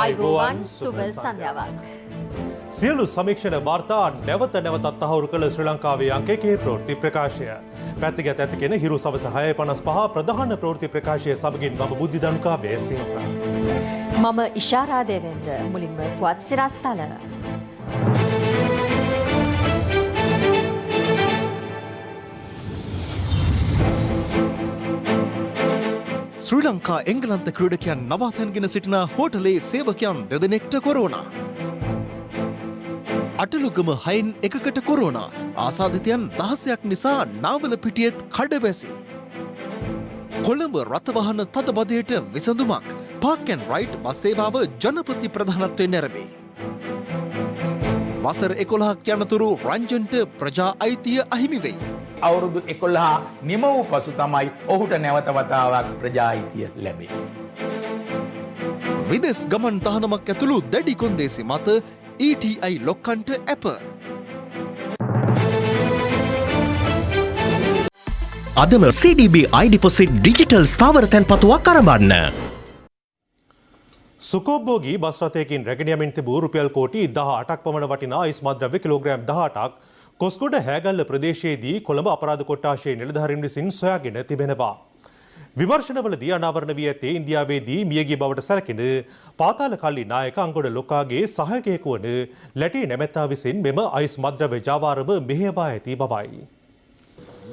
ආයුබෝවන් සුබ සන්ධ්‍යාවක්. සියලු සමීක්ෂණ වාර්තා නැවත නැවතත් තහවුරු කළ ශ්‍රී ලංකාවේ අංක 1 ප්‍රවෘත්ති ප්‍රකාශය. පැතිගත ඇතිගෙන හිරු සවස 6:55 ප්‍රධාන ප්‍රවෘත්ති ප්‍රකාශය සමගින් මම බුද්ධිදනුකා බේසිංහ. මම ඉෂාරා දේවේන්ද්‍ර. මුලින්ම පුවත් සිරස්තල. ශ්‍රී ලංකා එංගලන්ත ක්‍රීඩකයන් නවාතැන්ගෙන සිටින හෝටලේ සේවකයන් දෙදෙනෙක්ට කොරෝනා. අටලුගම 6න් 1කට කොරෝනා. ආසාදිතයන් 16ක් නිසා නාවල පිටියෙත් කඩවැසි. කොළඹ රථවාහන තදබදයට විසඳුමක්. පාක් ඇන් රයිඩ් බස් සේවාව ජනපති ප්‍රධානත්වයෙන් නැරඹේ. වසර 11ක් යනතුරු රංජන්ට ප්‍රජා අයිතිය අහිමි වෙයි. අවුරුදු 11 නිම වූ පසු තමයි ඔහුට නැවත වතාවක් ප්‍රජා අයිතිය ලැබෙන්නේ. විදෙස් ගමන් තහනමක් ඇතුළු දැඩි කොන්දේසි මත ETI ලොක්කන්ට ඇප. අදම CDB iDeposit ඩිජිටල් ස්ථාවර තැන්පතුවක් අරඹන්න. සුකෝබ්බෝගී බස් රථයකින් රැගෙන යමින් තිබූ රුපියල් කෝටි 18ක් පමණ වටිනා ඉස්මත් ද්‍රව්‍ය කිලෝග්‍රෑම් 18ක් කොස්ගොඩ හැගල්ල ප්‍රදේශයේදී කොළඹ අපරාධ කොට්ටාශයේ නිලධාරීන් විසින් සොයාගෙන තිබෙනවා. විමර්ශනවලදී අනාවරණ වී ඇත්තේ ඉන්දියාවේදී මියගිය බවට සැලකෙන පාතාල කල්ලි නායක අංගොඩ ලොකාගේ සහායකයෙකු වන ලැටි නැමැත්තා විසින් මෙම අයිස් මද්‍රව්‍ය ජාවාරම මෙහෙයවා ඇති බවයි.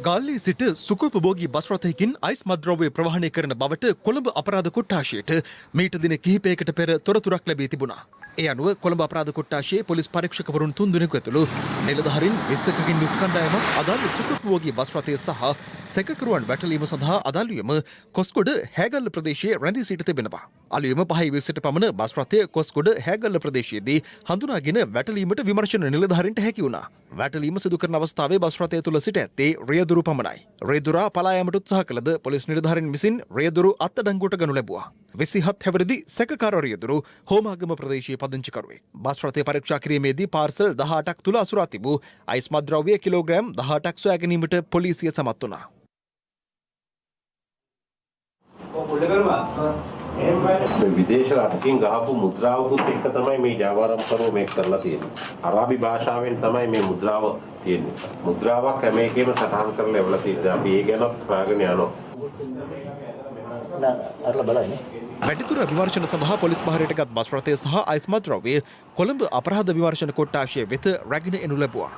ගාල්ලේ සිට සුකෝපභෝගී බස් රථයකින් අයිස් මද්‍රව්‍ය ප්‍රවාහනය කරන බවට කොළඹ අපරාධ කොට්ටාශයට මීට දින කිහිපයකට පෙර තොරතුරක් ලැබී තිබුණා. ඒ අනුව කොළඹ අපරාධ කොට්ටාශයේ පොලිස් පරීක්ෂකවරුන් 3 දෙනෙකු ඇතුළු නිලධාරීන් 20කකින් යුත් කණ්ඩායමක් අදාළ සුකෝපභෝගී බස් රථය සහ සැකකරුවන් වැටලීම සඳහා අදාළයම කොස්ගොඩ හැගල්ල ප්‍රදේශයේ රැඳී සිට තිබෙනවා. අලුයම 5:20ට පමණ බස් රථය කොස්ගොඩ හැගල්ල ප්‍රදේශයේදී හඳුනාගෙන වැටලීමට විමර්ශන නිලධාරීන්ට හැකි වුණා. වැටලීම සිදු කරන අවස්ථාවේ බස් රථය තුල සිට ඇත්තේ රියදුරු පමණයි. රියදුරා පලා යාමට උත්සාහ කළද පොලිස් නිලධාරීන් විසින් රියදුරු අත්අඩංගුවට ගනු ලැබුවා. 27 හැවිරිදි සැකකාර රියදුරු හෝමාගම ප්‍රදේශයේ පදිංචිකරුවෙක්. බස් රථය පරීක්ෂා කිරීමේදී පාර්සල් 18ක් තුල අසුරා තිබූ අයිස් මද්‍රව්‍ය කිලෝග්‍රෑම් 18ක් සොයා ගැනීමට පොලිසිය සමත් වුණා. විදේශ රටකින් ගහපු මුද්‍රාවකුත් එක්ක තමයි මේ ජාවාරම් කරුව මේක කරලා තියෙන්නේ. අරාබි භාෂාවෙන් තමයි මේ මුද්‍රාව තියෙන්නේ. මුද්‍රාවක් හැම එකේම සටහන් කරලා එවලා තියෙනවා. අපි ඒ ගැන හොයාගෙන යනවා. වැඩිදුර විමර්ශන සඳහා පොලිස් භාරයට ගත් බස් රථය සහ අයිස් මද්‍රව්‍ය කොළඹ අපරාධ විමර්ශන කොට්ටාශය වෙත රැගෙන එනු ලැබුවා.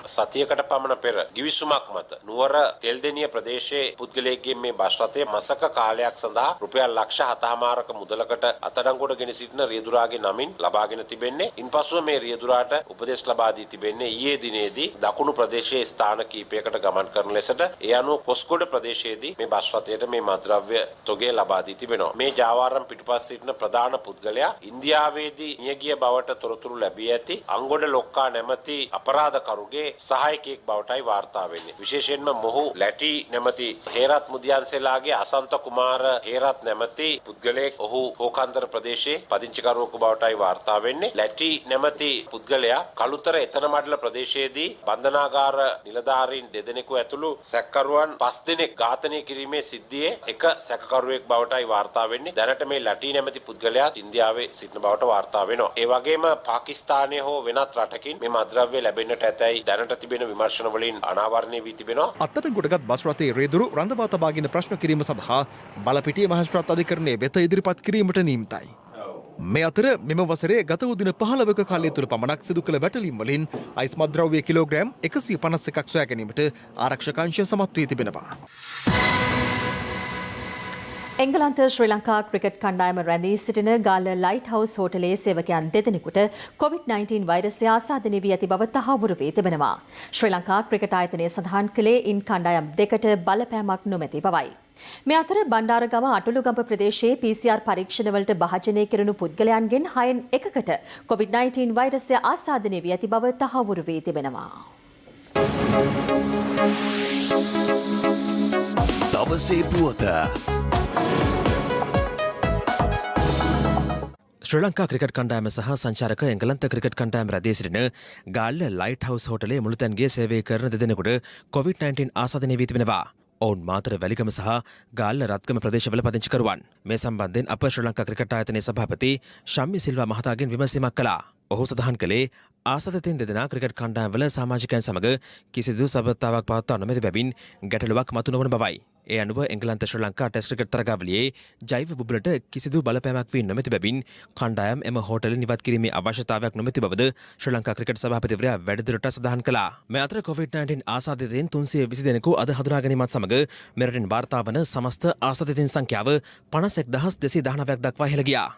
සතියකට පමණ පෙර ගිවිසුමක් මත නුවර තෙල්දෙනිය ප්‍රදේශයේ පුද්ගලයෙක්ගේ මේ බස් රථයේ මසක කාලයක් සඳහා රුපියල් ලක්ෂ 7.5ක මුදලකට අත්අඩංගුවට ගෙන සිටින රියදුරාගේ නමින් ලබාගෙන තිබෙන්නේ. ඉන්පසුව මේ රියදුරාට උපදෙස් ලබා දී තිබෙන්නේ ඊයේ දිනේදී දකුණු ප්‍රදේශයේ ස්ථාන කිහිපයකට ගමන් කරන ලෙසට. ඒ අනුව කොස්ගොඩ ප්‍රදේශයේදී මේ බස් රථයට මේ මද්‍රව්‍ය තොගය ලබා දී තිබෙනවා. මේ ජාවාරම් පිටුපස් සිටින ප්‍රධාන පුද්ගලයා ඉන්දියාවේදී මියගිය බවට තොරතුරු ලැබී ඇති අංගොඩ ලොක්කා නැමැති අපරාධකරුගේ සහායකයෙක් බවටයි වාර්තා වෙන්නේ. විශේෂයෙන්ම මොහු ලැටි නැමැති හේරත් මුදියන්සේලාගේ අසන්ත කුමාර හේරත් නැමැති පුද්ගලයෙක් ඔහු හෝකන්දර ප්‍රදේශයේ පදිංචිකරුවෙකු බවටයි වාර්තා වෙන්නේ. ලැටි නැමැති පුද්ගලයා කළුතර එතනමඩල ප්‍රදේශයේදී බන්ධනාගාර නිලධාරීන් දෙදෙනෙකු ඇතුළු සැකකරුවන් 5 දෙනෙක් ඝාතනය කිරීමේ සිද්ධියේ එක සැකකරුවෙක් බවටයි වාර්තා වෙන්නේ. දැනට මේ ලැටි නැමැති පුද්ගලයා ඉන්දියාවේ සිටින බවට වාර්තා වෙනවා. ඒ වගේම පාකිස්තානයේ හෝ වෙනත් රටකින් මේ මද්‍රව්‍ය ලැබෙන්නට ඇතැයි දැනට තිබෙන විමර්ශන වලින් අනාවරණය වී තිබෙනවා. අත්අඩංගුවටගත් බස් රථයේ රියදුරු රඳවා තබාගෙන ප්‍රශ්න කිරීම සඳහා බලපිටිය මහේස්ත්‍රාත් අධිකරණයේ වෙත ඉදිරිපත් කිරීමට නියමිතයි. මේ අතර මෙම වසරේ ගත වූ දින 15ක කාලය තුළ පමණක් සිදු කළ වැටලීම් වලින් අයිස් මද්‍රව්‍ය කිලෝග්‍රෑම් 151ක් සොයා ගැනීමට ආරක්ෂක අංශය සමත් වී තිබෙනවා. එංගලන්ත ශ්‍රී ලංකා ක්‍රිකට් කණ්ඩායම රැඳී සිටින ගාල්ල ලයිට් හවුස් හෝටලයේ සේවකයන් දෙදෙනෙකුට COVID-19 වෛරසය ආසාදනය වී ඇති බව තහවුරු වී තිබෙනවා. ශ්‍රී ලංකා ක්‍රිකට් ආයතනය සඳහන් කළේ ඉන් කණ්ඩායම් දෙකට බලපෑමක් නොමැති බවයි. මේ අතර බණ්ඩාරගම අටලුගම ප්‍රදේශයේ PCR පරීක්ෂණවලට භාජනය කෙරුණු පුද්ගලයන්ගෙන් 6න් 1කට COVID-19 වෛරසය ආසාදනය වී ඇති බව තහවුරු වී තිබෙනවා. දවසේ පුවත ශ්‍රී ලංකා ක්‍රිකට් කණ්ඩායම සහ සංචාරක එංගලන්ත ක්‍රිකට් කණ්ඩායම රැඳී සිටින ගාල්ල ලයිට් හවුස් හෝටලයේ මුළුතැන්ගේ සේවය කරන දෙදෙනෙකුට COVID-19 ආසාදනය වී තිබෙනවා. ඔවුන් මාතර වැලිගම සහ ගාල්ල රත්ගම ප්‍රදේශවල පදිංචිකරුවන්. මේ සම්බන්ධයෙන් අප ශ්‍රී ලංකා ක්‍රිකට් ආයතනයේ සභාපති ශම්මි සිල්වා මහතාගෙන් විමසීමක් කළා. ඔහු සඳහන් කළේ ආසතතින් දෙදෙනා ක්‍රිකට් කණ්ඩායම්වල සමාජිකයන් සමග කිසිදු සබඳතාවක් පවත්වා නොමැති බැවින් ගැටලුවක් මතු නොවන බවයි. ඒ අනුව එංගලන්ත ශ්‍රී ලංකා ටෙස්ට් ක්‍රිකට් තරගාවලියේ ජෛව බුබුලට කිසිදු බලපෑමක් වී නොමැති බැවින් කණ්ඩායම් එම හෝටලෙන් ඉවත් කිරීමේ අවශ්‍යතාවයක් නොමැති බවද ශ්‍රී ලංකා ක්‍රිකට් සභාපතිවරයා වැඩිදුරටත් සඳහන් කළා. මේ අතර COVID-19 ආසාදිතයින් 320 දෙනෙකු අද හඳුනා ගැනීමත් සමග මෙරටින් වාර්තා වන සමස්ත ආසාදිතයින් සංඛ්‍යාව 51219ක් දක්වා ඉහළ ගියා.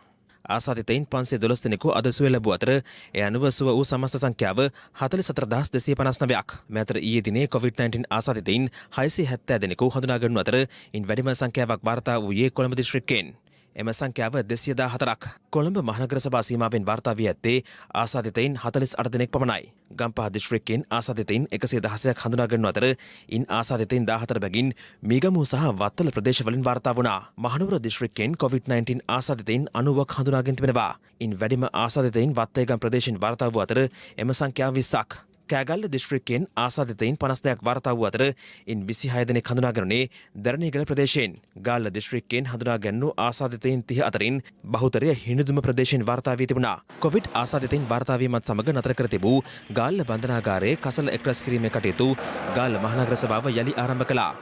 ආසාදිතයින් 512 දෙනෙකු අද සුවය ලැබූ අතර ඒ අනුව සුව වූ සමස්ත සංඛ්‍යාව 44259ක්. මේ අතර ඊයේ දිනේ COVID-19 ආසාදිතයින් 670 දෙනෙකු හඳුනා ගන්නු අතර ඉන් වැඩිම සංඛ්‍යාවක් වාර්තා වූයේ කොළඹ දිස්ත්‍රික්කයෙන්. එම සංඛ්‍යාව 214ක්. කොළඹ මහනගර සභා සීමාවෙන් වාර්තා වී ඇත්තේ ආසාදිතයින් 48 දෙනෙක් පමණයි. ගම්පහ දිස්ත්‍රික්කයෙන් ආසාදිතයින් 116ක් හඳුනා ගන්නු අතර ඉන් ආසාදිතයින් 14 බැගින් මීගමුව සහ වත්තල ප්‍රදේශවලින් වාර්තා වුණා. මහනුවර දිස්ත්‍රික්කයෙන් COVID-19 ආසාදිතයින් 90ක් හඳුනාගෙන තිබෙනවා. ඉන් වැඩිම ආසාදිතයින් වත්තේගම් ප්‍රදේශයෙන් වාර්තා වූ අතර එම සංඛ්‍යාව 20ක්. කෑගල්ල දිස්ත්‍රික්කයෙන් ආසාදිතයින් 52ක් වාර්තා වූ අතර ඉන් 26 දෙනෙක් හඳුනාගනුනේ දැරණියගල ප්‍රදේශයෙන්. ගාල්ල දිස්ත්‍රික්කයෙන් හඳුනාගන්නු ආසාදිතයින් 30 අතරින් බහුතරය හිණිදුම ප්‍රදේශයෙන් වාර්තා වී තිබුණා. කොවිඩ් ආසාදිතයින් වාර්තා වීමත් සමග නතර කර තිබූ ගාල්ල බන්ධනාගාරයේ කසල එක්රැස් කිරීමේ කටයුතු ගාල්ල මහනගර සභාව යලි ආරම්භ කළා.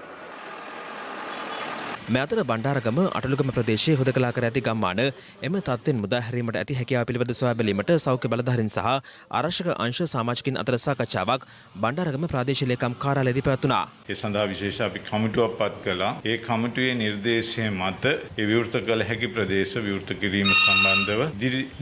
මේ අතර බණ්ඩාරගම අටලුගම ප්‍රදේශයේ හුදකලා කර ඇති ගම්මාන එම තත්ත්වෙන් මුදා හැරීමට ඇති හැකියාව පිළිබඳ සොයා බැලීමට සෞඛ්‍ය බලධාරීන් සහ ආරක්ෂක අංශ සමාජිකින් අතර සාකච්ඡාවක් බණ්ඩාරගම ප්‍රාදේශීය ලේකම් කාර්යාලයේදී පැවැත්ුණා. ඒ සඳහා විශේෂ අපි කමිටුවක් පත් කළා. ඒ කමිටුවේ නිර්දේශය මත ඒ විවෘත කළ හැකි ප්‍රදේශ විවෘත කිරීම සම්බන්ධව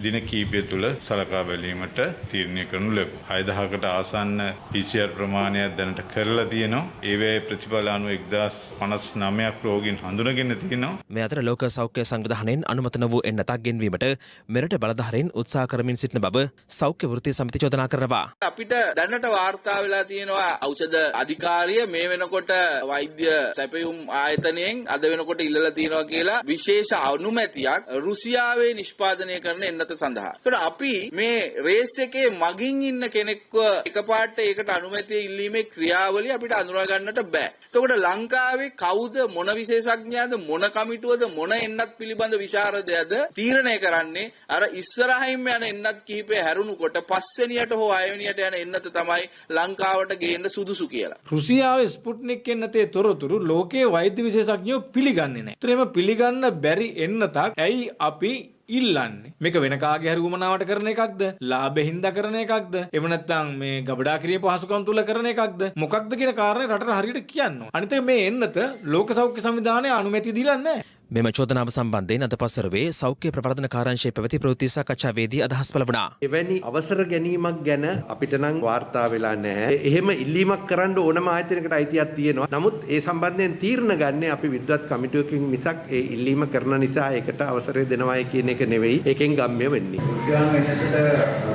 දින කිහිපය තුළ සලකා බැලීමට තීරණය කරනු ලැබුවා. 6000කට ආසන්න PCR ප්‍රමාණයක් දැනට කරලා තියෙනවා. ඒවැයි ප්‍රතිඵල අනුව 1059ක් රෝගීන් හඳුනගෙන තියෙනවා. මේ අතර ලෝක සෞඛ්‍ය සංවිධානයෙන් අනුමත වූ එන්නතක් ගෙන්වීමට මෙරට බලධාරීන් උත්සාහ කරමින් සිටින බව සෞඛ්‍ය වෘත්තීය සමිතිය චෝදනා කරනවා. අපිට දැනට වාර්තා වෙලා තියෙනවා ඖෂධ අධිකාරිය මේ වෙනකොට වෛද්‍ය සැපයුම් ආයතනයෙන් අද වෙනකොට ඉල්ලලා තියෙනවා කියලා විශේෂ අනුමැතියක් රුසියාවේ නිෂ්පාදනය කරන එන්නත සඳහා. ඒකට අපි මේ රේස් එකේ මගින් ඉන්න කෙනෙක්ව එකපාරට ඒකට අනුමැතිය ඉල්ලීමේ ක්‍රියාවලිය අපිට අඳුනා ගන්නට බෑ. එතකොට ලංකාවේ කවුද මොන විශේෂඥයාද මොන කමිටුවද මොන එන්නත් පිළිබඳ විශාරදයද තීරණය කරන්නේ අර ඉස්සරහින්ම යන එන්නත් කිහිපය හැරුණුකොට පස්වෙනියට හෝ හයවෙනියට යන එන්නත තමයි ලංකාවට ගේන්න සුදුසු කියලා. රුසියාවේ ස්පුට්නික් එන්නතේ තොරතුරු ලෝකයේ වෛද්‍ය විශේෂඥයෝ පිළිගන්නේ නැහැ. ඒතරෙම පිළිගන්න බැරි එන්නතක් ඇයි අපි ඉල්ලන්නේ? මේක වෙන කාගේ හරි උමනාවට කරන එකක්ද? ලාභෙහිඳ කරන එකක්ද? එහෙම නැත්නම් මේ ගබඩා කිරීම පහසුකම් තුල කරන එකක්ද? මොකක්ද කියන කාරණේ රටට හරියට කියන්න ඕන. අනිත් එක මේ එන්නත ලෝක සෞඛ්‍ය සංවිධානයේ අනුමැතිය දීලා නැහැ. මෙම චෝදනාව සම්බන්ධයෙන් අද පස්වරුවේ සෞඛ්‍ය ප්‍රවර්ධන කාර්යාංශයේ පැවති ප්‍රවෘත්ති සාකච්ඡාවේදී අදහස් පළ වුණා. එවැනි අවසර ගැනීමක් ගැන අපිට නම් වාර්තා වෙලා නැහැ. එහෙම ඉල්ලීමක් කරන්න ඕනම ආයතනයකට අයිතියක් තියෙනවා. නමුත් ඒ සම්බන්ධයෙන් තීරණ ගන්න අපි විද්වත් කමිටුවකින් මිසක් ඒ ඉල්ලීම කරන නිසා ඒකට අවසරය දෙනවායි කියන එක නෙවෙයි. ඒකෙන් ගම්ම්‍ය වෙන්නේ. රුසියානු එන්නතට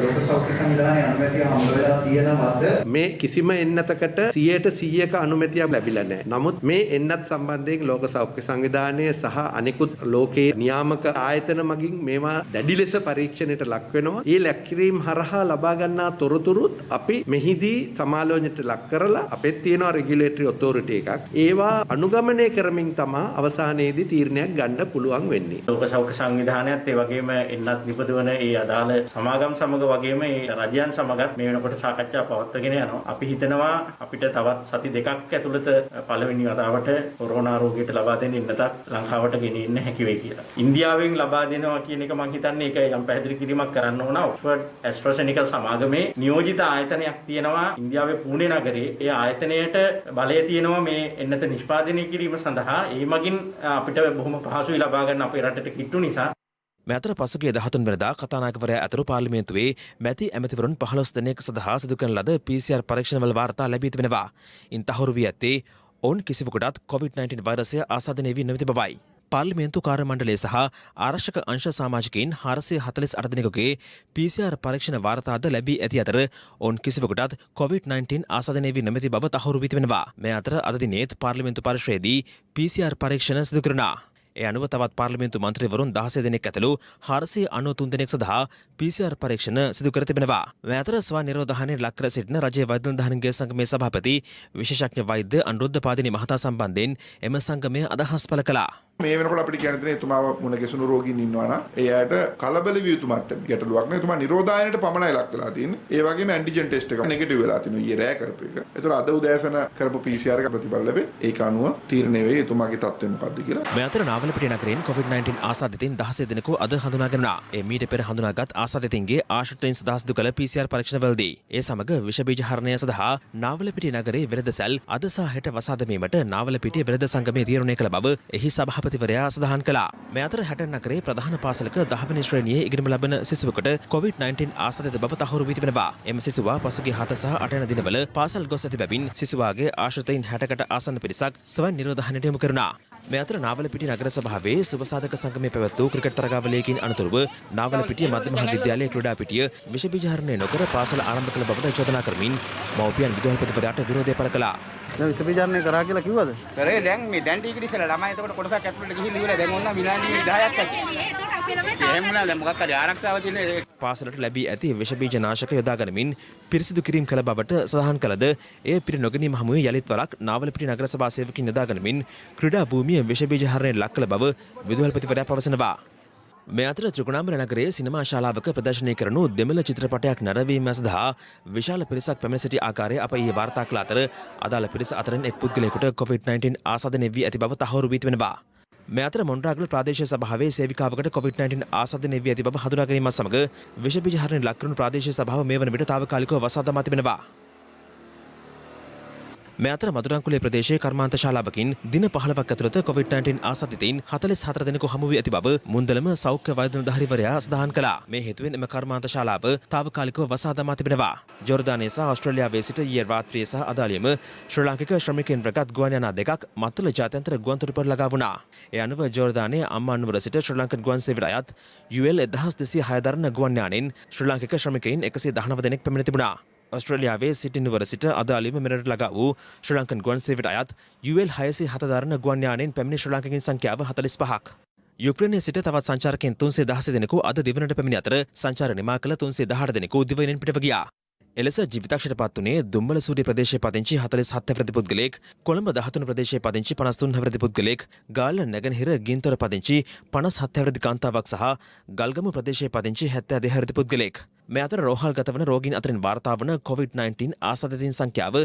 ලෝක සෞඛ්‍ය සංවිධානයේ අනුමැතිය හම්බ වෙලා තියෙනවද? මේ කිසිම එන්නතකට 100%ක අනුමැතියක් ලැබිලා නැහැ. නමුත් මේ එන්නත් සම්බන්ධයෙන් ලෝක සෞඛ්‍ය සංවිධානය සහ අනිකුත් ලෝකයේ නියාමක ආයතන මගින් මේවා දැඩි ලෙස පරීක්ෂණයට ලක් වෙනවා. ඒ ලක් කිරීම හරහා ලබා ගන්නා තොරතුරුත් අපි මෙහිදී සමාලෝචනයට ලක් කරලා අපෙත් තියෙනවා රෙගියුලේටරි ඔතොරිටි එකක්. ඒවා අනුගමනය කරමින් තමයි අවසානයේදී තීරණයක් ගන්න පුළුවන් වෙන්නේ. ලෝක සෞඛ්‍ය සංවිධානයත් ඒ වගේම එන්නත් නිපදවන ඒ අදාළ සමාගම් සමග වගේම ඒ රජයන් සමගත් මේ වෙනකොට සාකච්ඡා පවත්වාගෙන යනවා. අපි හිතනවා අපිට තවත් සති දෙකක් ඇතුළත පළවෙනි වතාවට කොරෝනා රෝගීට ලබා දෙන්න එන්නතක් ලංකාවට ගෙනෙන්න හැකි වෙයි කියලා. ඉන්දියාවෙන් ලබා දෙනවා කියන එක මම හිතන්නේ ඒක යම් පැහැදිලි කිරීමක් කරන්න ඕන. ඔක්ස්ෆර්ඩ් ඇස්ට්‍රාසෙනිකා සමාගමේ නියෝජිත ආයතනයක් තියෙනවා ඉන්දියාවේ පුණේ නගරේ. ඒ ආයතනයට බලය තියෙනවා මේ එන්නත නිෂ්පාදනය කිරීම සඳහා. ඒ මගින් අපිට බොහොම පහසුයි ලබා ගන්න අපේ රටට කිට්ටු නිසා. මේ අතර පසුගිය 13 වෙනිදා කතානායකවරයා ඇතුළු පාර්ලිමේන්තුවේ මැති ඇමතිවරුන් 15 දෙනෙක් සඳහා සිදු කරන ලද PCR පරීක්ෂණවල වාර්තා ලැබී තිබෙනවා. ඉන් තහවුරු වී ඇත්තේ ඔවුන් කිසිවෙකුටත් COVID-19 වෛරසය ආසාදනය වී නොමැති බවයි. පාර්ලිමේන්තු කාර්ය මණ්ඩලය සහ ආරක්ෂක අංශ සමාජිකයින් 448 දෙනෙකුගේ PCR පරීක්ෂණ වාර්තාද ලැබී ඇති අතර ඔවුන් කිසිවෙකුටත් COVID-19 ආසාදනය වී නොමැති බව තහවුරු වී තිබෙනවා. මේ අතර අද දිනේත් පාර්ලිමේන්තු පරිශ්‍රයේදී PCR පරීක්ෂණ සිදු කරනවා. ඒ අනුව තවත් පාර්ලිමේන්තු මන්ත්‍රීවරුන් 16 දෙනෙක් ඇතුළු 493 දෙනෙක් සඳහා PCR පරීක්ෂණ සිදු කර තිබෙනවා. මේ අතර ස්ව නිරෝධානයේ ලක් කර සිටින රජයේ වෛද්‍ය නිලධාරීන්ගේ සංගමේ සභාපති විශේෂඥ වෛද්‍ය අනුරුද්ධ පාදිනී මහතා සම්බන්ධයෙන් එම සංගමය අදහස් පළ කළා. මේ වෙනකොට අපිට කියන්න තියෙන එතුමාව මුණ ගැසුණු රෝගීන් ඉන්නවා නම් ඒ අයට කලබල විය යුතු මට්ටමේ ගැටලුවක් නෑ. එතුමා නිරෝධායනයට පමණයි ලක් වෙලා තියෙන්නේ. ඒ වගේම ඇන්ටිජන් ටෙස්ට් එක නෙගටිව් වෙලා තිනවා ඊයේ රෑ කරපු එක. ඒතර අද උදෑසන කරපු PCR එක ප්‍රතිඵල ලැබේ. ඒක අනුව තීරණය වෙයි එතුමාගේ තත්ත්වය මොකක්ද කියලා. මේ අතර නාවලපිටිය නගරයෙන් COVID-19 ආසාදිතින් 16 දෙනෙකු අද හඳුනාගෙන වුණා. ඒ මීට පෙර හඳුනාගත් ආසාදිතින්ගේ ආශ්‍රිතයින් සදා සිදු කළ PCR පරීක්ෂණවලදී ඒ සමග විෂ බීජ හරණය සඳහා නාවලපිටිය නගරයේ වෙළඳ සැල් අද සහ හෙට වසා දැමීමට නාවලපිටිය වෙළඳ සංගමයේ තීරණය කළ බව එහි සභාපතිවරයා සඳහන් කළා. මේ අතර හැටන් නගරේ ප්‍රධාන පාසලක 10 වෙනි ශ්‍රේණියේ ඉගෙනීම ලබන සිසුවෙකුට COVID-19 ආසාදිත බව තහවුරු වී තිබෙනවා. එම සිසුවා පසුගිය 7 සහ 8 යන දිනවල පාසල් ගොස් ඇති බැවින් සිසුවාගේ ආශ්‍රිතයින් 60කට ආසන්න පිරිසක් ස්වයං නිරෝධායනයට යොමු කරුණා. මේ අතර නාවලපිටිය නගර සභාවේ සුබසාධක සංගමයේ පැවැත් වූ ක්‍රිකට් තරගාවලියකින් අනතුරුව නාවලපිටිය මධ්‍ය මහා විද්‍යාලයේ ක්‍රීඩා පිටිය විෂ බීජ හරණය නොකර පාසල ආරම්භ කළ බවට චෝදනා කරමින් මව්පියන් විදුහල්පතිවරයාට විරෝධය පළ කළා. දැන් විෂ බීජ හරණය කරා කියලා කිව්වද? කරේ දැන් ටික ඉස්සෙල්ලා ළමයි එතකොට කොටසක් ඇතුළට ගිහින් ඉවරයි. දැන් ඔන්න විනාඩි 10ක් ඇති. එහෙම වුණා දැන් මොකක් හරි ආරක්ෂාව තියෙන පාසලට ලැබී ඇති විෂ බීජ නාශක යොදා ගනිමින් පිරිසිදු කිරීම කළ බවට සඳහන් කළද එය පිරි නොගැනීම හමුවේ යලිත් වරක් නාවලපිටිය නගර සභා සේවකින් යොදා ගනිමින් ක්‍රීඩා භූමිය විෂ බීජ හරණයට ලක් කළ බව විදුහල්පතිවරයා පවසනවා. මේ අතර ත්‍රිකුණාමල නගරයේ සිනමා ශාලාවක ප්‍රදර්ශනය කරනු දෙමළ චිත්‍රපටයක් නැරඹීම සඳහා විශාල පිරිසක් පැමිණ සිටි ආකාරය අප ඊයේ වාර්තා කළ අතර අදාළ පිරිස අතරින් එක් පුද්ගලයෙකුට COVID-19 ආසාදනය වී ඇති බව තහවුරු වී තිබෙනවා. මේ අතර මොන්රාගල ප්‍රාදේශීය සභාවේ සේවිකාවකට COVID-19 ආසාදනය වී ඇති බව හඳුනා ගැනීමත් සමග විෂ බීජ හරණයට ලක් කරන ප්‍රාදේශීය සභාව මේ වන විට තාවකාලිකව වසා දමා තිබෙනවා. මේ අතර මදුරංකුලේ ප්‍රදේශයේ කර්මාන්ත ශාලාවකින් දින 15ක් ඇතුළත COVID-19 ආසාදිතයින් 44 දෙනෙකු හමු වී ඇති බව මුන්දලම සෞඛ්‍ය වෛද්‍ය නිලධාරීවරයා සඳහන් කළා. මේ හේතුවෙන් එම කර්මාන්ත ශාලාව තාවකාලිකව වසා දමා තිබෙනවා. ජෝර්දානයේ සහ ඕස්ට්‍රේලියාවේ සිට ඊයේ රාත්‍රියේ සහ අදාළියම ශ්‍රී ලාංකික ශ්‍රමිකයන් රැගත් ගුවන් යානා දෙකක් මත්තල ජාත්‍යන්තර ගුවන් තොටුපළ ළඟා වුණා. ඒ අනුව ජෝර්දානයේ අම්මානුවර සිට ශ්‍රී ලංකන් ගුවන් සේවයට අයත් UL 1206 දරන ගුවන් යානෙන් ශ්‍රී ලාංකික ශ්‍රමිකයින් 119 දෙනෙක් පැමිණ තිබුණා. ඔස්ට්‍රේලියාවේ සිටිනුවර සිට අදාළිම මෙරට ළඟා වූ ශ්‍රී ලංකන් ගුවන් සේවයට අයත් UL 607 දරන ගුවන් යානෙන් පැමිණි ශ්‍රී ලාංකිකයින් සංඛ්‍යාව 45ක්. යුක්‍රේනයේ සිට තවත් සංචාරකයන් 316 දෙනෙකු අද දිවයිනට පැමිණි අතර සංචාර නිමා කළ 318 දෙනෙකු දිවයිනෙන් පිටව ගියා. එලෙස ජීවිතක්ෂයට පත් වුණේ දුම්මල සූරිය ප්‍රදේශයේ පදිංචි 47 හැවිරිදි පුද්ගලයෙක්, කොළඹ 13 ප්‍රදේශයේ පදිංචි 53 හැවිරිදි පුද්ගලයෙක්, ගාල්ල නැගෙනහිර ගින්තොර පදිංචි 57 හැවිරිදි කාන්තාවක් සහ ගල්ගමු ප්‍රදේශයේ පදිංචි 72 හැවිරිදි පුද්ගලයෙක්. මේ අතර රෝහල් ගත වන රෝගීන් අතරින් වාර්තා වන COVID-19 ආසාදිතයින් සංඛ්‍යාව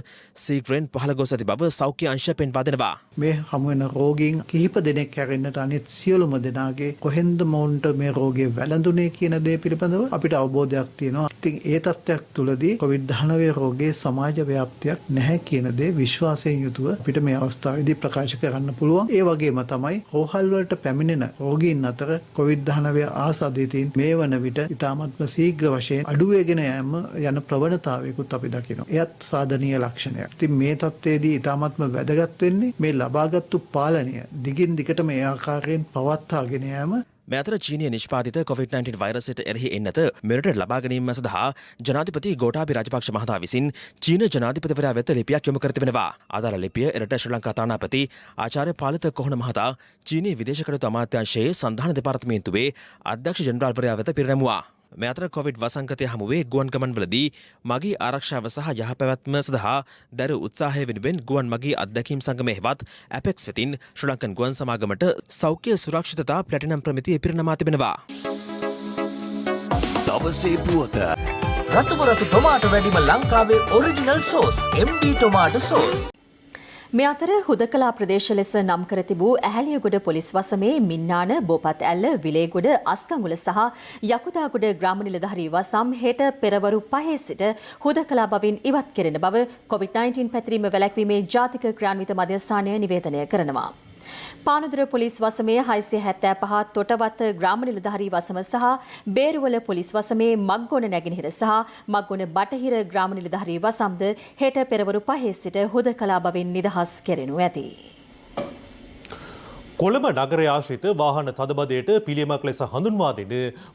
සීඝ්‍රයෙන් පහළ ගොස් ඇති බව සෞඛ්‍ය අංශය පෙන්වා දෙනවා. මේ හමු වෙන රෝගීන් කිහිප දෙනෙක් හැරෙන්නට අනිත් සියලුම දෙනාගේ කොහෙන්ද මොවුන්ට මේ රෝගය වැළඳුනේ කියන දේ පිළිබඳව අපිට අවබෝධයක් තියෙනවා. ඉතින් ඒ තත්ත්වයක් තුළදී COVID-19 රෝගයේ සමාජ ව්‍යාප්තියක් නැහැ කියන දේ විශ්වාසයෙන් යුතුව අපිට මේ අවස්ථාවේදී ප්‍රකාශ කරන්න පුළුවන්. ඒ වගේම තමයි රෝහල් වලට පැමිණෙන රෝගීන් අතර COVID-19 ආසාදිතයින් මේ වන විට ඉතාමත්ම ශීඝ්‍ර වශයෙන් අඩුවේගෙන යෑම යන ප්‍රවණතාවයකුත් අපි දකිනවා. එයත් සාධනීය ලක්ෂණයක්. ඉතින් මේ තත්ත්වයේදී ඉතාමත්ම වැදගත් වෙන්නේ මේ ලබාගත්තු පාලනය දිගින් දිගටම ඒ ආකාරයෙන් පවත්වාගෙන යෑම. මේ අතර චීනීය නිෂ්පාදිත COVID-19 වෛරසයට එරෙහි එන්නත මෙරට ලබා ගැනීම සඳහා ජනාධිපති ගෝඨාභය රාජපක්ෂ මහතා විසින් චීන ජනාධිපතිවරයා වෙත ලිපියක් යොමු කර තිබෙනවා. ආදාළ ලිපිය එරට ශ්‍රී ලංකා තානාපති ආචාර්ය පාලිත කොහොන මහතා චීනී විදේශ කටයුතු අමාත්‍යාංශයේ සංධාන දෙපාර්තමේන්තුවේ අධ්‍යක්ෂ ජෙනරාල්වරයා වෙත පිරිනැමුවා. මේ අතර කොවිඩ් වසංගතය හමුවේ ගුවන් ගමන්වලදී මගී ආරක්ෂාව සහ යහපැවැත්ම සඳහා දැරු උත්සාහය වෙනුවෙන් ගුවන් මගී අත්දැකීම් සංගමය හෙවත් ඇපෙක්ස් වෙතින් ශ්‍රී ලංකන් ගුවන් සමාගමට සෞඛ්‍ය සුරක්ෂිතතා ප්ලැටිනම් ප්‍රමිතිය පිරිනමා තිබෙනවා. දවසේ පුවත රතුමරතු ටොමාටෝ වැඩිම ලංකාවේ ඔරිජිනල් සෝස් MD ටොමාටෝ සෝස්. මේ අතර හුදකලා ප්‍රදේශ ලෙස නම් කර තිබූ ඇහැලියගොඩ පොලිස් වසමේ මින්නාන, බෝපත් ඇල්ල, විලේගොඩ, අස්කංගුල සහ යකුතාගොඩ ග්‍රාම නිලධාරී වසම් හෙට පෙරවරු 5 සිට හුදකලා බවින් ඉවත් කෙරෙන බව COVID-19 පැතිරීම වැළැක්වීමේ ජාතික ක්‍රියාන්විත මධ්‍යස්ථානය නිවේදනය කරනවා. පානදුර පොලිස් වසමේ 675 තොටවත්ත ග්‍රාම නිලධාරී වසම සහ බේරුවල පොලිස් වසමේ මග්ගොන නැගෙනහිර සහ මග්ගොන බටහිර ග්‍රාම නිලධාරී වසම්ද හෙට පෙරවරු 5 සිට හුදකලා බවින් නිදහස් කෙරෙනු ඇති. කොළඹ නගරය ආශ්‍රිත වාහන තදබදයට පිළියමක් ලෙස හඳුන්වා දෙන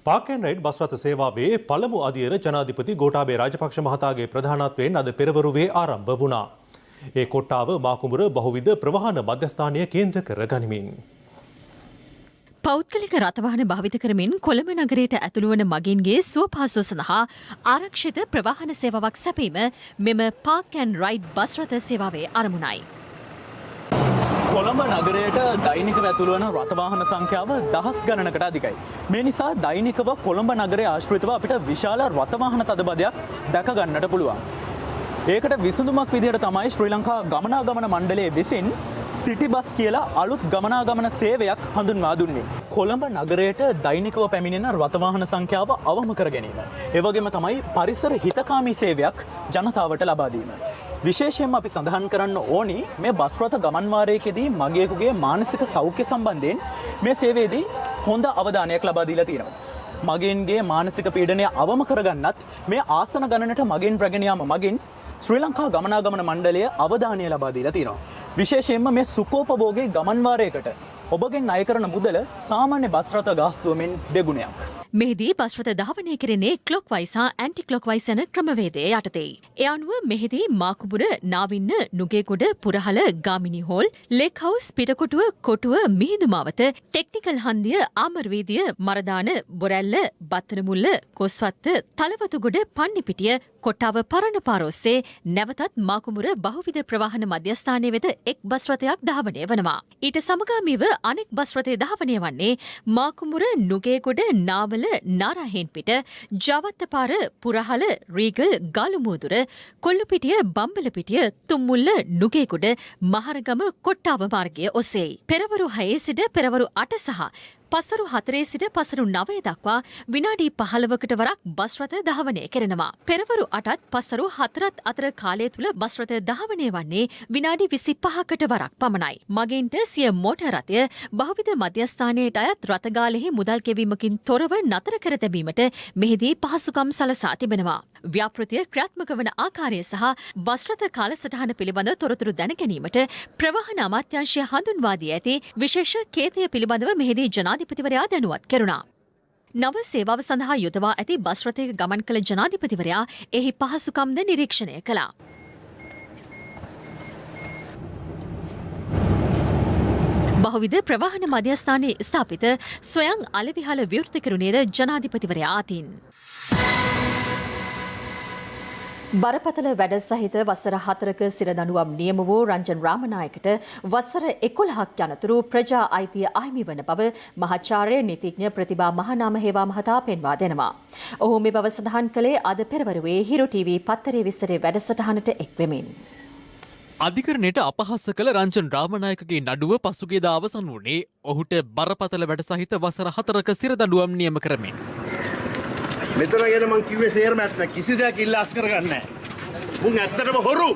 පාක් ඇන්ඩ් රයිඩ් බස් රථ සේවාවේ පළමු අදියර ජනාධිපති ගෝඨාභය රාජපක්ෂ මහතාගේ ප්‍රධානත්වයෙන් අද පෙරවරුවේ ආරම්භ වුණා. ඒ කොට්ටාව මාකුඹුර බහුවිධ ප්‍රවාහන මධ්‍යස්ථානය කේන්ද්‍ර කර ගනිමින් පෞද්ගලික රථවාහන භාවිත කරමින් කොළඹ නගරයට ඇතුළු වන මගින්ගේ සුවපහසුව සඳහා ආරක්ෂිත ප්‍රවාහන සේවාවක් සැපීම මෙම පාක් ඇන්ඩ් රයිඩ් බස් රථ සේවාවේ අරමුණයි. කොළඹ නගරයට දෛනිකව ඇතුළු වන රථවාහන සංඛ්‍යාව දහස් ගණනකට අධිකයි. මේ නිසා දෛනිකව කොළඹ නගරයේ ආශ්‍රිතව අපිට විශාල රථවාහන තදබදයක් දැක ගන්නට පුළුවන්. ඒකට විසඳුමක් විදිහට තමයි ශ්‍රී ලංකා ගමනාගමන මණ්ඩලය විසින් සිටි බස් කියලා අලුත් ගමනාගමන සේවයක් හඳුන්වා දුන්නේ. කොළඹ නගරයට දෛනිකව පැමිණෙන රථවාහන සංඛ්‍යාව අවම කර ගැනීම. ඒ වගේම තමයි පරිසර හිතකාමී සේවයක් ජනතාවට ලබා දීම. විශේෂයෙන්ම අපි සඳහන් කරන්න ඕනි මේ බස් රථ ගමන් වාරයේදී මගියෙකුගේ මානසික සෞඛ්‍ය සම්බන්ධයෙන් මේ සේවයේදී හොඳ අවධානයක් ලබා දීලා තියෙනවා. මගින්ගේ මානසික පීඩනය අවම කරගන්නත් මේ ආසන ගණනට මගින් රැගෙන යාම මගින් ශ්‍රී ලංකා ගමනාගමන මණ්ඩලය අවධානය ලබා දීලා තියෙනවා. විශේෂයෙන්ම මේ සුකෝපභෝගී ගමන් වාරයකට ඔබගෙන් ණය කරන මුදල සාමාන්‍ය බස් රථ ගාස්තුවමින් දෙගුණයක්. මෙහිදී බස් රථ ධාවනය කෙරෙන්නේ ක්ලොක්වයිස් හා ඇන්ටි ක්ලොක්වයිස් යන ක්‍රමවේදයේ යටතේ. ඒ අනුව මෙහිදී මාකුඹුර, නාවින්න, නුගේගොඩ, පුරහල, Gamini hall, lake house, Pitakotuwa, Kotuwa, Mihindu Mawatha, technical හන්දිය, ආමරවීදිය, මරදාන, බොරැල්ල, බත්තනමුල්ල, කොස්වත්ත, තලවතුගොඩ, පන්නිපිටිය, කොට්ටාව පරණ පාර ඔස්සේ නැවතත් මාකුඹුර බහුවිධ ප්‍රවාහන මධ්‍යස්ථානය වෙත එක් බස් රථයක් ධාවනය වනවා. ඊට සමගාමීව අනෙක් බස් රථය ධාවනය වන්නේ මාකුඹුර, නුගේගොඩ, නාවල, නාරාහෙන්පිට, ජවත්තපාර, පුරහල, රීගල්, ගාලුමුදුර, කොල්ලුපිටිය, බම්බලපිටිය, තුම්මුල්ල, නුගේගොඩ, මහරගම, කොට්ටාව මාර්ගය ඔස්සේ. පෙරවරු 6 සිට පෙරවරු 8 සහ පසරු 4 සිට පසරු 9 දක්වා විනාඩි 15කට වරක් බස් රථ ධාවනය කරනවා. පෙරවරු 8ත් පසරු 4ත් අතර කාලය තුල බස් රථ ධාවනය වන්නේ විනාඩි 25කට වරක් පමණයි. මගින්ට සිය මෝටර් රථය බහුවිධ මධ්‍යස්ථානයට අයත් රථගාලෙහි මුදල් කෙවීමකින් තොරව නතර කර තැබීමට මෙහිදී පහසුකම් සලසා තිබෙනවා. ව්‍යාපෘතිය ක්‍රියාත්මක වන ආකාරය සහ බස් රථ කාලසටහන පිළිබඳ තොරතුරු දැන ගැනීමට ප්‍රවාහන අමාත්‍යාංශය හඳුන්වා දී ඇති විශේෂ කේතය පිළිබඳව මෙහිදී ජනාධිපතිවරයා දැනුවත් කෙරුණා. නව සේවාව සඳහා යොදවා ඇති බස් රථයක ගමන් කළ ජනාධිපතිවරයා එහි පහසුකම්ද නිරීක්ෂණය කළා. බහුවිධ ප්‍රවාහන මධ්‍යස්ථානයේ ස්ථාපිත ස්වයං අලෙවිහල විවෘත කෙරුණේද ජනාධිපතිවරයා අතින්. බරපතල වැඩ සහිත වසර 4ක සිරදඬුවම් නියම වූ රංජන් රාමනායකට වසර 11ක් යනතුරු ප්‍රජා අයිතිය අහිමි වන බව මහාචාර්ය නීතිඥ ප්‍රතිභා මහනාම හේවා මහතා පෙන්වා දෙනවා. ඔහු මේ බව සඳහන් කළේ අද පෙරවරුවේ හිරු ටීවී පත්තරේ විස්තරේ වැඩසටහනට එක්වෙමින්. අධිකරණයට අපහාස කළ රංජන් රාමනායකගේ නඩුව පසුගියදා අවසන් වුණේ ඔහුට බරපතල වැඩ සහිත වසර 4ක සිරදඬුවම් නියම කරමින්. මෙතන ගැන මං කිව්වේ සේරම ඇත්ත කිසි දෙයක් ඉල්ලාස් කරගන්නේ නැහැ. මුන් ඇත්තටම හොරු.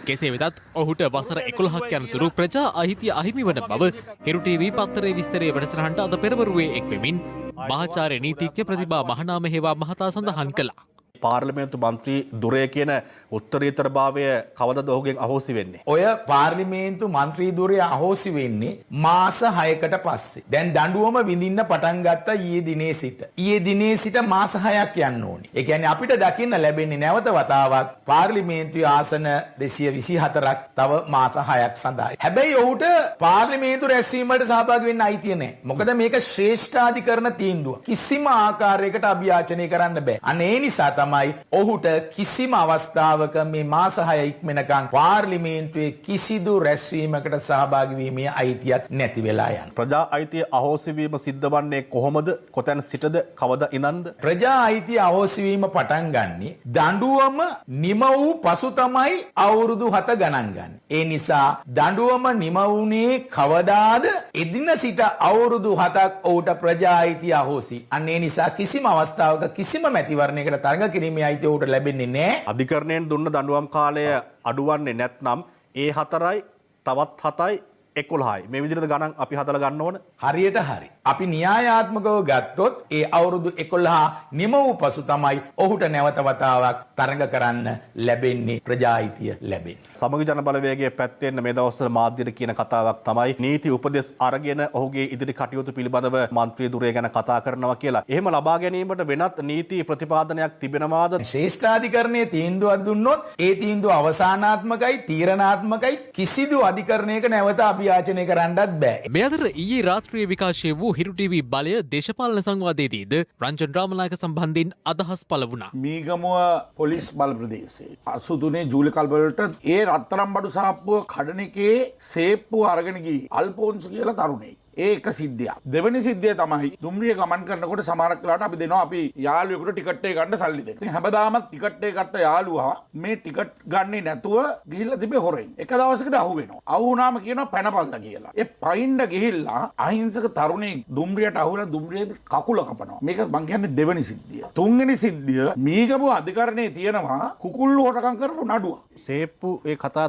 කෙසේ වෙතත් ඔහුට වසර 11ක් යනතුරු ප්‍රජා අහිතිය අහිමි වන බව හිරු ටීවී පත්තරේ විස්තරයේ වැඩසටහනට අද පෙරවරුවේ එක්වෙමින් මහාචාර්ය නීතිඥ ප්‍රතිභා මහනාම හේවා මහතා සඳහන් කළා. පාර්ලිමේන්තු මන්ත්‍රී දුරය කියන උත්තරීතරභාවය කවදද ඔහුගෙන් අහෝසි වෙන්නේ? ඔය පාර්ලිමේන්තු මන්ත්‍රී දුරය අහෝසි වෙන්නේ මාස 6කට පස්සේ. දැන් දඬුවම විඳින්න පටන් ගත්තා ඊයේ දිනේ සිට. ඊයේ දිනේ සිට මාස 6ක් යන්න ඕනේ. ඒ කියන්නේ අපිට දකින්න ලැබෙන්නේ නැවත වතාවක් පාර්ලිමේන්තුවේ ආසන 224ක් තව මාස 6ක් සඳහායි. හැබැයි ඔහුට පාර්ලිමේන්තු රැස්වීමකට සහභාගී වෙන්න අයිතිය නැහැ. මොකද මේක ශ්‍රේෂ්ඨාධිකරණ තීන්දුව. කිසිම ආකාරයකට අභියාචනය කරන්න බෑ. අන්න ඒ නිසා තමයි ඔහුට කිසිම අවස්ථාවක මේ මාස 6 ඉක්මනකම් පාර්ලිමේන්තුවේ කිසිදු රැස්වීමකට සහභාගී වීමේ අයිතියක් නැති වෙලා යන. ප්‍රජා අයිතිය අහෝසි වීම සිද්ධ වන්නේ කොහොමද? කොතැන සිටද? කවද ඉඳන්ද? ප්‍රජා අයිතිය අහෝසි වීම පටන් ගන්නේ දඬුවම නිම වූ පසු තමයි අවුරුදු 7 ගණන් ගන්න. ඒ නිසා දඬුවම නිම වුණේ කවදාද? එදින සිට අවුරුදු 7ක් ඔහුට ප්‍රජා අයිතිය අහෝසි. අන්න ඒ නිසා කිසිම අවස්ථාවක කිසිම මැතිවරණයකට තරඟ කිරීමේ අයිතිය ඔහුට ලැබෙන්නේ නැහැ. අධිකරණයෙන් දුන්න දඬුවම් කාලය අඩුවන්නේ නැත්නම් ඒ 4යි තවත් 7යි 11යි මේ විදිහට ගණන් අපි හදලා ගන්න ඕන. හරියට හරි. අපි න්‍යායාත්මකව ගත්තොත් ඒ අවුරුදු 11 නිම වූ පසු තමයි ඔහුට නැවත වතාවක් තරඟ කරන්න ලැබෙන්නේ ප්‍රජාහිතය ලැබෙන්නේ. සමගි ජන බලවේගයේ පැත්තෙන් මේ දවස්වල මාධ්‍යයට කියන කතාවක් තමයි නීති උපදෙස් අරගෙන ඔහුගේ ඉදිරි කටයුතු පිළිබඳව මන්ත්‍රී දුරේ ගැන කතා කරනවා කියලා. එහෙම ලබා ගැනීමට වෙනත් නීති ප්‍රතිපාදනයක් තිබෙනවාද? ශ්‍රේෂ්ඨාධිකරණයේ තීන්දුවක් දුන්නොත් ඒ තීන්දුව අවසානාත්මකයි තීරණාත්මකයි කිසිදු අධිකරණයක නැවත අභියාචනය කරන්නත් බෑ. මේ අතර ඊයේ රාත්‍රියේ විකාශය වූ හිරු ටීවී බලය දේශපාලන සංවාදයේදීද රංජන් රාමනායක සම්බන්ධයෙන් අදහස් පළ වුණා. මීගමුව පොලිස් බල ප්‍රදේශයේ 83 ජූලි කල්වලට ඒ රත්තරන් බඩු සාප්පුව කඩන එකේ සේප්පුව අරගෙන ගියේ අල්පොන්ස් කියලා තරුණයෙක්. ඒක සිද්ධියක්. දෙවෙනි සිද්ධිය තමයි දුම්රිය ගමන් කරනකොට සමහරක් වෙලාවට අපි දෙනවා අපි යාළුවෙකුට ටිකට් එක ගන්න සල්ලි දෙන්න. ඉතින් හැමදාම ටිකට් එක ගත්ත යාළුවා මේ ටිකට් ගන්නේ නැතුව ගිහිල්ලා තිබේ හොරෙන්. එක දවසකදී අහු වෙනවා. අහු වුණාම කියනවා පැනපල්ලා කියලා. ඒ පයින්ඩ ගිහිල්ලා අහිංසක තරුණයෙක් දුම්රියට අහුවලා දුම්රියේ කකුල කපනවා. මේක මං කියන්නේ දෙවෙනි සිද්ධිය. තුන්වෙනි සිද්ධිය මීගමුව අධිකරණයේ තියෙනවා කුකුල්ලු හොරකම් කරපු නඩුව. සේප්පු ඒ කතා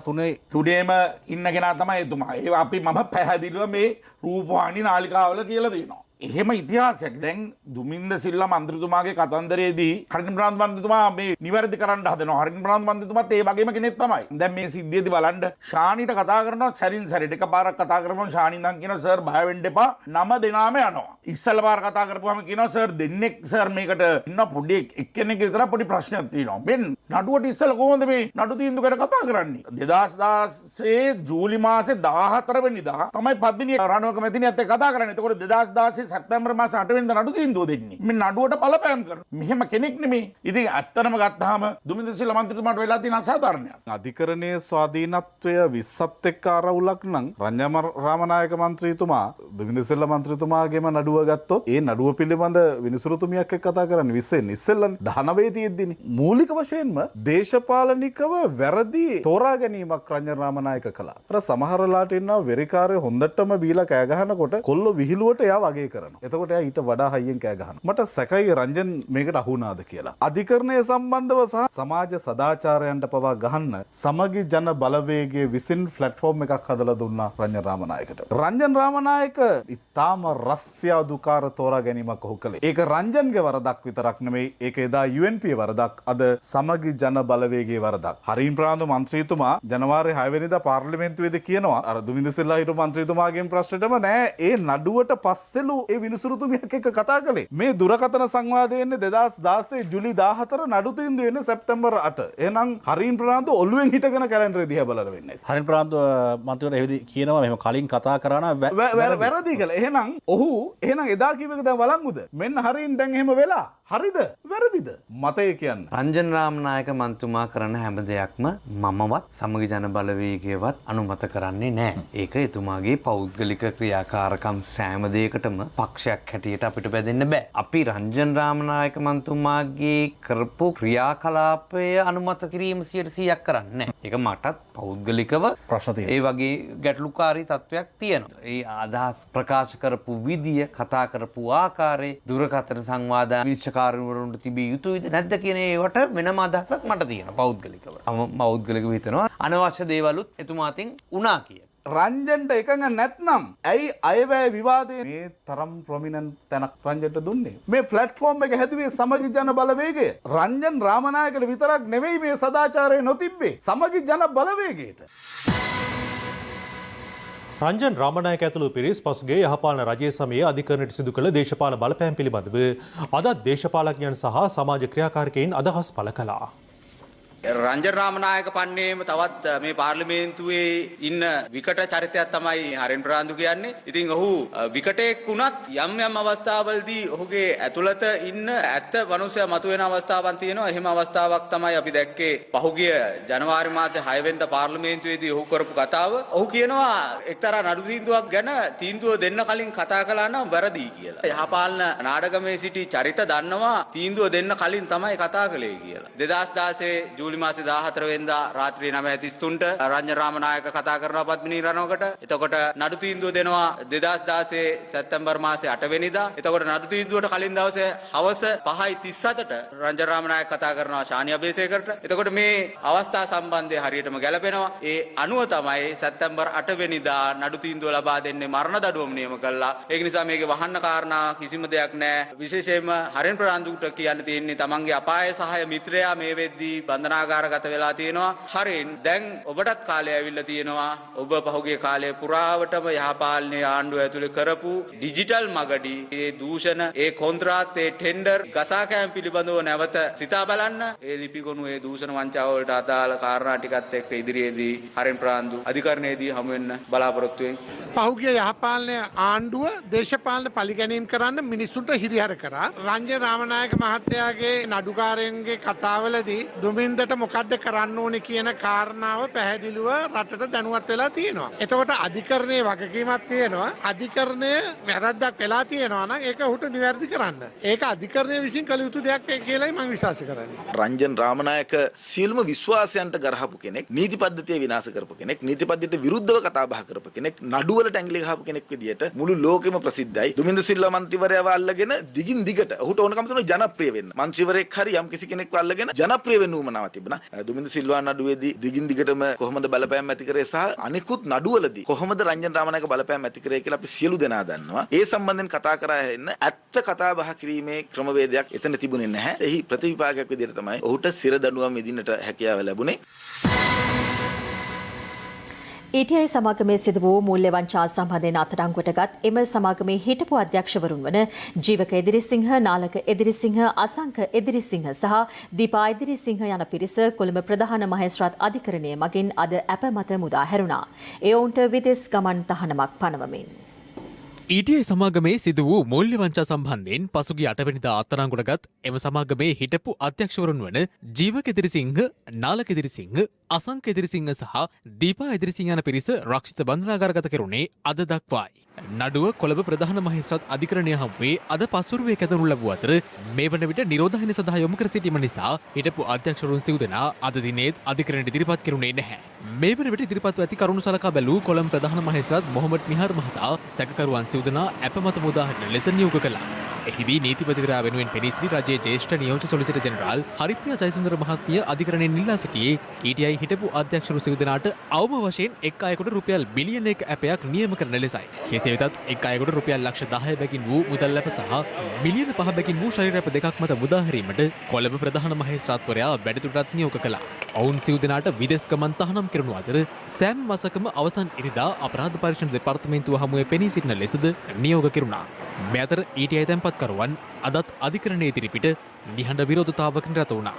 තුනේම ඉන්න කෙනා තමයි එතුමා. ඒ අපි මම පැහැදිලිව මේ රූපවාහිනී නාලිකාවල කියලා තියෙනවා. එහෙම ඉතිහාසයක්. දැන් දුමින්ද සිල්වා මන්ත්‍රීතුමාගේ කතන්දරයේදී හරින් ප්‍රාන්ත මන්ත්‍රීතුමා මේ නිවැරදි කරන්න හදනවා. හරින් ප්‍රාන්ත මන්ත්‍රීතුමාත් ඒ වගේම කෙනෙක් තමයි. දැන් මේ සිද්ධියේදී බලන්න ශානිට කතා කරනවා සැරින් සැරේට. එකපාරක් කතා කරපුවම ශානි ඉඳන් කියනවා සර් බය වෙන්න එපා. නම දෙනාම යනවා. ඉස්සල පාර කතා කරපුවම කියනවා සර් දෙන්නෙක් සර් මේකට ඉන්න පොඩි එක්කෙනෙක් විතර පොඩි ප්‍රශ්නයක් තියෙනවා. මෙන් නඩුවට ඉස්සල කොහොමද මේ නඩු තීන්දුවකට කතා කරන්නේ? 2016 ජූලි මාසේ 14 වෙනිදා තමයි පද්මිනිය රණවක මැතිනියත් එක්ක කතා කරන්නේ. එතකොට 2016 සැප්තැම්බර් මාස 8 වෙනිදා නඩු තීන්දුව දෙන්නේ. මේ නඩුවට බලපෑම් කරනවා. මෙහෙම කෙනෙක් නෙමෙයි. ඉතින් ඇත්තටම ගත්තාම දුමින්ද සිල්වා මන්ත්‍රීතුමාට වෙලා තියෙන අසාධාරණයක්. අධිකරණයේ ස්වාධීනත්වය 20ත් එක්ක ආරවුලක් නම් රංජන් රාමනායක මන්ත්‍රීතුමා දුමින්ද සිල්වා මන්ත්‍රීතුමාගේම නඩුව ගත්තොත් ඒ නඩුව පිළිබඳ විනිසුරුතුමියක් එක්ක කතා කරන්නේ 20 ඉස්සෙල්ලනේ 19 තියෙද්දිනේ. මූලික වශයෙන්ම දේශපාලනිකව වැරදි තෝරා ගැනීමක් රංජන් රාමනායක කළා. අර සමහරලාට ඉන්නවා වෙරිකාරය හොඳටම බීලා කෑ ගහනකොට කොල්ල විහිළුවට එයා වගේ කරනවා. එතකොට එයා ඊට වඩා හයියෙන් කෑ ගහනවා. මට සැකයි රංජන් මේකට අහු වුණාද කියලා. අධිකරණය සම්බන්ධව සහ සමාජ සදාචාරයන්ට පවා ගහන්න සමගි ජන බලවේගයේ විසින් ප්ලැට්ෆෝම් එකක් හදලා දුන්නා රංජන් රාමනායකට. රංජන් රාමනායක ඉතාම රස්යාදුකාර තෝරා ගැනීමක් ඔහු කළේ. ඒක රංජන්ගේ වරදක් විතරක් නෙමෙයි. ඒක එදා UNP වරදක්. අද සමගි ජන බලවේගයේ වරදක්. හරින් ප්‍රාන්ත මන්ත්‍රීතුමා ජනවාරි 6 වෙනිදා පාර්ලිමේන්තුවේදී කියනවා අර දුමින්ද සිල්වා හිටපු මන්ත්‍රීතුමාගෙන් ප්‍රශ්නෙටම නෑ ඒ නඩුවට පස්සෙලු ඒ විනිසුරුතුමියක් එක්ක කතා කළේ. මේ දුරකථන සංවාදය එන්නේ 2016 ජුලි 14 නඩු තීන්දුව එන්නේ සැප්තැම්බර් 8. එහෙනම් හරින් ප්‍රාන්ත ඔළුවෙන් හිටගෙන කැලෙන්ඩරේ දිහා බලලා වෙන්නේ. හරින් ප්‍රාන්ත මන්ත්‍රීවරයා එහෙදි කියනවා මෙහෙම කලින් කතා කරා නම් වැරදි කියලා. එහෙනම් ඔහු එහෙනම් එදා කිව්ව එක දැන් වළංගුද? මෙන්න හරින් දැන් එහෙම වෙලා. හරිද? වැරදිද? මතය කියන්නේ. රංජන් රාමනායක මන්තුමා කරන හැම දෙයක්ම මමවත් සමගි ජන බලවේගයවත් අනුමත කරන්නේ නැහැ. ඒක එතුමාගේ පෞද්ගලික ක්‍රියාකාරකම් සෑම දෙයකටම පක්ෂයක් හැටියට අපිට බැඳෙන්න බෑ. අපි රංජන් රාමනායක මන්තුමාගේ කරපු ක්‍රියාකලාපය අනුමත කිරීම 100%ක් කරන්නේ නැහැ. ඒක මටත් පෞද්ගලිකව ප්‍රශ්න තියෙනවා. ඒ වගේ ගැටලුකාරී තත්වයක් තියෙනවා. ඒ අදහස් ප්‍රකාශ කරපු විදිය, කතා කරපු ආකාරය, දුරකථන සංවාද විනිශ්චයකාරවරුන්ට තිබිය යුතුයිද නැද්ද කියන ඒවට වෙනම අදහසක් මට තියෙනවා පෞද්ගලිකව. පෞද්ගලිකව හිතනවා අනවශ්‍ය දේවලුත් එතුමා අතින් වුණා කියලා. රංජන්ට එකඟ නැත්නම් ඇයි අයවැය විවාදයේ මේ තරම් ප්‍රොමිනන්ට් තැනක් රංජන්ට දුන්නේ? මේ ප්ලැට්ෆෝම් එක හැදුවේ සමගි ජන බලවේගය. රංජන් රාමනායකට විතරක් නෙවෙයි මේ සදාචාරය නොතිබ්බේ. සමගි ජන බලවේගයට. රංජන් රාමනායක ඇතුළු පිරිස් පසුගිය යහපාලන රජයේ සමයේ අධිකරණයට සිදු කළ දේශපාලන බලපෑම් පිළිබඳව අදත් දේශපාලඥයන් සහ සමාජ ක්‍රියාකාරකයින් අදහස් පළ කළා. රංජන් රාමනායක පන්නේම තවත් මේ පාර්ලිමේන්තුවේ ඉන්න විකට චරිතයක් තමයි හරින් ප්‍රාන්දු කියන්නේ. ඉතින් ඔහු විකටෙක් වුණත් යම් යම් අවස්ථාවලදී ඔහුගේ ඇතුළත ඉන්න ඇත්ත මනුස්සයා මතුවෙන අවස්ථාවක් තියෙනවා. එහෙම අවස්ථාවක් තමයි අපි දැක්කේ පහුගිය ජනවාරි මාසේ 6 වෙනිදා පාර්ලිමේන්තුවේදී ඔහු කරපු කතාව. ඔහු කියනවා එක්තරා නඩු තීන්දුවක් ගැන තීන්දුව දෙන්න කලින් කතා කළා නම් වැරදි කියලා. යහපාලන නාඩගමේ සිටි චරිත දන්නවා තීන්දුව දෙන්න කලින් තමයි කතා කළේ කියලා. 2016 ජූලි ජූලි මාසේ 14 වෙනිදා රාත්‍රියේ 9:33ට රංජන රාමනායක කතා කරනවා පද්මිනී රණවකට. එතකොට නඩු තීන්දුව දෙනවා 2016 සැප්තැම්බර් මාසේ 8 වෙනිදා. එතකොට නඩු තීන්දුවට කලින් දවසේ හවස 5:37ට රංජන රාමනායක කතා කරනවා ශානි අබේසේකරට. එතකොට මේ අවස්ථා සම්බන්ධය හරියටම ගැලපෙනවා. ඒ අනුව තමයි සැප්තැම්බර් 8 වෙනිදා නඩු තීන්දුව ලබා දෙන්නේ මරණ දඩුවම නියම කළා. ඒක නිසා මේකේ වහන්න කාරණා කිසිම දෙයක් නැහැ. විශේෂයෙන්ම හරෙන් ප්‍රනාන්දුට කියන්න තියෙන්නේ තමන්ගේ අපාය සහාය මිත්‍රයා මේ වෙද්දී බන්ධනාගාරගත වෙලා තියෙනවා. හරින් දැන් ඔබටත් කාලය ඇවිල්ලා තියෙනවා. ඔබ පහුගිය කාලය පුරාවටම යහපාලනයේ ආණ්ඩුව ඇතුලේ කරපු ඩිජිටල් මගඩි, ඒ දූෂණ, ඒ කොන්ත්‍රාත්, ඒ ටෙන්ඩර් ගසා කෑම පිළිබඳව නැවත සිතා බලන්න. ඒ ලිපිගොනු ඒ දූෂණ වංචාව වලට අදාළ කාරණා ටිකත් එක්ක ඉදිරියේදී හරෙන් ප්‍රනාන්දු අධිකරණයේදී හමු වෙන්න බලාපොරොත්තු වෙන්නේ. පහුගිය යහපාලන ආණ්ඩුව දේශපාලන පරිගැනීම් කරන්න මිනිස්සුන්ට හිරිහැර කරා. රංජන රාමනායක මහත්තයාගේ නඩුකාරයන්ගේ කතාවලදී දුමින්දට මොකද්ද කරන්න ඕනේ කියන කාරණාව පැහැදිලිව රටට දැනුවත් වෙලා තියෙනවා. එතකොට අධිකරණයේ වගකීමක් තියෙනවා. අධිකරණය වැරද්දක් වෙලා තියෙනවා නම් ඒක ඔහුට නිවැරදි කරන්න. ඒක අධිකරණය විසින් කළ යුතු දෙයක් කියලායි මම විශ්වාස කරන්නේ. රංජන් රාමනායක සියලුම විශ්වාසයන්ට ගරහපු කෙනෙක්, නීති පද්ධතිය විනාශ කරපු කෙනෙක්, නීති පද්ධතියට විරුද්ධව කතා බහ කරපු කෙනෙක්, නඩුවලට ඇඟිලි ගහපු කෙනෙක් විදියට මුළු ලෝකෙම ප්‍රසිද්ධයි. දුමින්ද සිල්වා මන්ත්‍රීවරයාව අල්ලගෙන දිගින් දිගට ඔහුට ඕනකම තියෙනවා ජනප්‍රිය වෙන්න. මන්ත්‍රීවරයෙක් හරි යම් කිසි කෙනෙක්ව අල්ලගෙන ජනප්‍රිය වෙන්න උවමනාවක් තිබුණා. දුමින්ද සිල්වා නඩුවේදී දිගින් දිගටම කොහොමද බලපෑම් ඇති කරේ සහ අනිකුත් නඩුවලදී කොහොමද රංජන් රාමනායක බලපෑම් ඇති කරේ කියලා අපි සියලු දෙනා දන්නවා. ඒ සම්බන්ධයෙන් කතා කරා හැෙන්න ඇත්ත කතා බහ කිරීමේ ක්‍රමවේදයක් එතන තිබුණේ නැහැ. එහි ප්‍රතිවිපාකයක් විදිහට තමයි ඔහුට සිර දඬුවම් විඳින්නට හැකියාව ලැබුණේ. ETI සමාගමේ සිදු වූ මූල්‍ය වංචා සම්බන්ධයෙන් අත්අඩංගුවටගත් එම සමාගමේ හිටපු අධ්‍යක්ෂවරුන් වන ජීවක එදිරිසිංහ, නාලක එදිරිසිංහ, අසංක එදිරිසිංහ සහ දීපා එදිරිසිංහ යන පිරිස කොළඹ ප්‍රධාන මහේස්ත්‍රාත් අධිකරණය මගින් අද ඇප මත මුදා හැරුණා. ඒ ඔවුන්ට විදෙස් ගමන් තහනමක් පනවමින්. ETI සමාගමේ සිදු වූ මූල්‍ය වංචා සම්බන්ධයෙන් පසුගිය 8 වෙනිදා අත්අඩංගුවටගත් එම සමාගමේ හිටපු අධ්‍යක්ෂවරුන් වන ජීවක එදිරිසිංහ, නාලක එදිරිසිංහ, අසංක එදිරිසිංහ සහ දීපා එදිරිසිංහ යන පිරිස රක්ෂිත බන්ධනාගාරගත කෙරුණේ අද දක්වායි. නඩුව කොළඹ ප්‍රධාන මහේස්ත්‍රාත් අධිකරණය හමුවේ අද පසුරුවේ කැදනු ලැබුව අතර මේ වන විට නිරෝධායන සඳහා යොමු කර සිටීම නිසා හිටපු අධ්‍යක්ෂවරුන් සිව් දෙනා අද දිනේත් අධිකරණයට ඉදිරිපත් කෙරුණේ නැහැ. මේ වන විට ඉදිරිපත්ව ඇති කරුණු සලකා බැලූ කොළඹ ප්‍රධාන මහේස්ත්‍රාත් මොහොමඩ් මිහාර් මහතා සැකකරුවන් සිව් දෙනා ඇප මත මුදා හරින ලෙස නියෝග කළා. එහිදී නීතිපතිවරයා වෙනුවෙන් පෙනී සිටි රජයේ ජ්‍යෙෂ්ඨ නියෝජ්‍ය සොලිසිටර් ජෙනරාල් හරිප්‍රියා ජයසුන්දර මහත්මිය අධිකරණයෙන් ඉල්ලා සිටියේ ETI හිටපු අධ්‍යක්ෂවරු සිව් දෙනාට අවම වශයෙන් එක් අයෙකුට රුපියල් බිලියන 1 ඇපයක් නියම කරන ලෙසයි. කෙසේ වෙතත් එක් අයෙකුට රුපියල් ලක්ෂ 10 බැගින් වූ මුදල් ඇප සහ මිලියන 5 බැගින් වූ ශරීර ඇප දෙකක් මත මුදා හැරීමට කොළඹ ප්‍රධාන මහේස්ත්‍රාත්වරයා වැඩිදුරටත් නියෝග කළා. ඔවුන් සිව් දෙනාට විදෙස් ගමන් තහනම් කරනු අතර සෑම මාසකම අවසන් ඉරිදා අපරාධ පරීක්ෂණ දෙපාර්තමේන්තුව හමුවේ පෙනී සිටින ලෙසද නියෝග කෙරුණා. මේ අතර ETI තැන්පත්කරුවන් අදත් අධිකරණයේ ඉදිරිපිට නිහඬ විරෝධතාවක නිරත වුණා.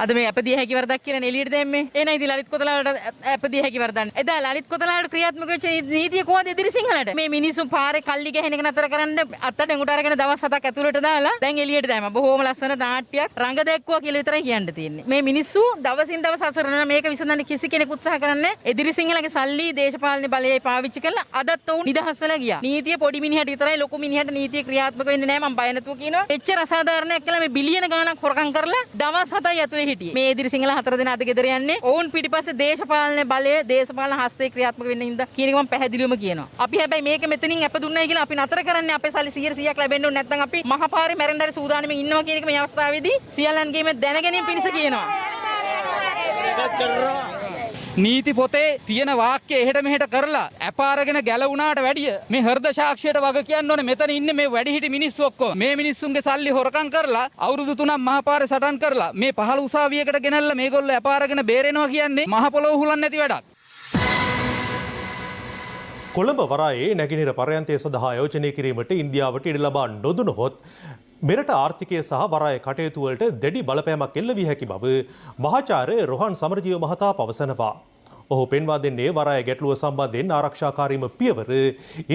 අද මේ අපදිය හැකි වරදක් කියන එළියට දැම්මේ. එනයි ඉතින් ලලිත් කොතලාට අපදිය හැකි වරදක්. එදා ලලිත් කොතලාට ක්‍රියාත්මක වෙච්ච නීතිය කොහොමද එදිරිසිංහලට? මේ මිනිස්සු පාරේ කල්ලි ගහන එක නතර කරන්න අත්තට උඩ අරගෙන දවස් 7ක් ඇතුළට දාලා දැන් එළියට දැම්මා. බොහොම ලස්සන නාට්‍යයක් රංග දැක්වුවා කියලා විතරයි කියන්න තියෙන්නේ. මේ මිනිස්සු දවසින් දවස අසරණ මේක විසඳන්න කිසි කෙනෙක් උත්සාහ කරන්නේ එදිරිසිංහලගේ සල්ලි දේශපාලන බලයයි පාවිච්චි කරලා අදත් ඔවුන් නිදහස් වෙලා ගියා. නීතිය පොඩි මිනිහට විතරයි ලොකු මිනිහට නීතිය ක්‍රියාත්මක වෙන්නේ නැහැ මම බය නැතුව කියනවා. එච්චර අසාධාරණයක් කළා මේ බිලියන ගණනක් හොරකම් කරලා දවස් 7යි ඇතුලේ හිටියේ. මේ එදිරිසිංහල 4 දෙනා අද ගෙදර යන්නේ. ඔවුන් පිටිපස්සේ දේශපාලන බලය, දේශපාලන හස්තේ ක්‍රියාත්මක වෙන්න හින්දා කියන එක මම පැහැදිලිවම කියනවා. අපි හැබැයි මේක මෙතනින් අප දුන්නයි කියලා අපි නතර කරන්නේ අපේ සල්ලි 100%ක් ලැබෙන්න ඕනේ නැත්නම් අපි මහපාරේ මැරෙන්න හරි සූදානම්ෙන් ඉන්නවා කියන එක මේ අවස්ථාවේදී සියල්ලන්ගේම දැනගැනීම පිණිස කියනවා. නීති පොතේ තියෙන වාක්‍ය එහෙට මෙහෙට කරලා ඇපාරගෙන ගැලවුණාට වැඩිය මේ හෘද සාක්ෂියට වග කියන්න ඕනේ. මෙතන ඉන්නේ මේ වැඩිහිටි මිනිස්සු ඔක්කොම. මේ මිනිස්සුන්ගේ සල්ලි හොරකම් කරලා අවුරුදු 3ක් මහපාරේ සටන් කරලා මේ පහළ උසාවියකට ගෙනල්ලා මේගොල්ලෝ ඇපාරගෙන බේරෙනවා කියන්නේ මහ පොළොව හුලන්නේ නැති වැඩක්. කොළඹ වරායේ නැගෙනහිර පර්යන්තය සඳහා ආයෝජනය කිරීමට ඉන්දියාවට ඉඩ ලබා නොදුනහොත් මෙරට ආර්ථිකය සහ වරාය කටයුතු වලට දැඩි බලපෑමක් එල්ල විය හැකි බව මහාචාර්ය රොහන් සමරජීව මහතා පවසනවා. ඔහු පෙන්වා දෙන්නේ වරාය ගැටලුව සම්බන්ධයෙන් ආරක්ෂාකාරීම පියවර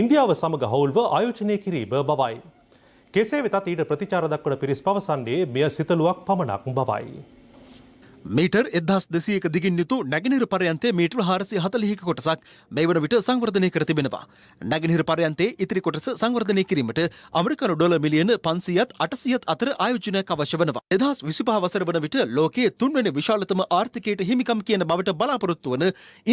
ඉන්දියාව සමග හවුල්ව ආයෝජනය කිරීම බවයි. කෙසේ වෙතත් ඊට ප්‍රතිචාර දක්වන පිරිස් පවසන්නේ මෙය සිතලුවක් පමණක් බවයි. මීටර් 1200ක දිගින් යුතු නැගෙනහිර පර්යන්තයේ මීටර් 440ක කොටසක් මේ වන විට සංවර්ධනය කර තිබෙනවා. නැගෙනහිර පර්යන්තයේ ඉතිරි කොටස සංවර්ධනය කිරීමට ඇමරිකානු ඩොලර් මිලියන 500ත් 800ත් අතර ආයෝජනයක් අවශ්‍ය වෙනවා. 2025 වසර වන විට ලෝකයේ තුන්වෙනි විශාලතම ආර්ථිකයට හිමිකම් කියන බවට බලාපොරොත්තු වන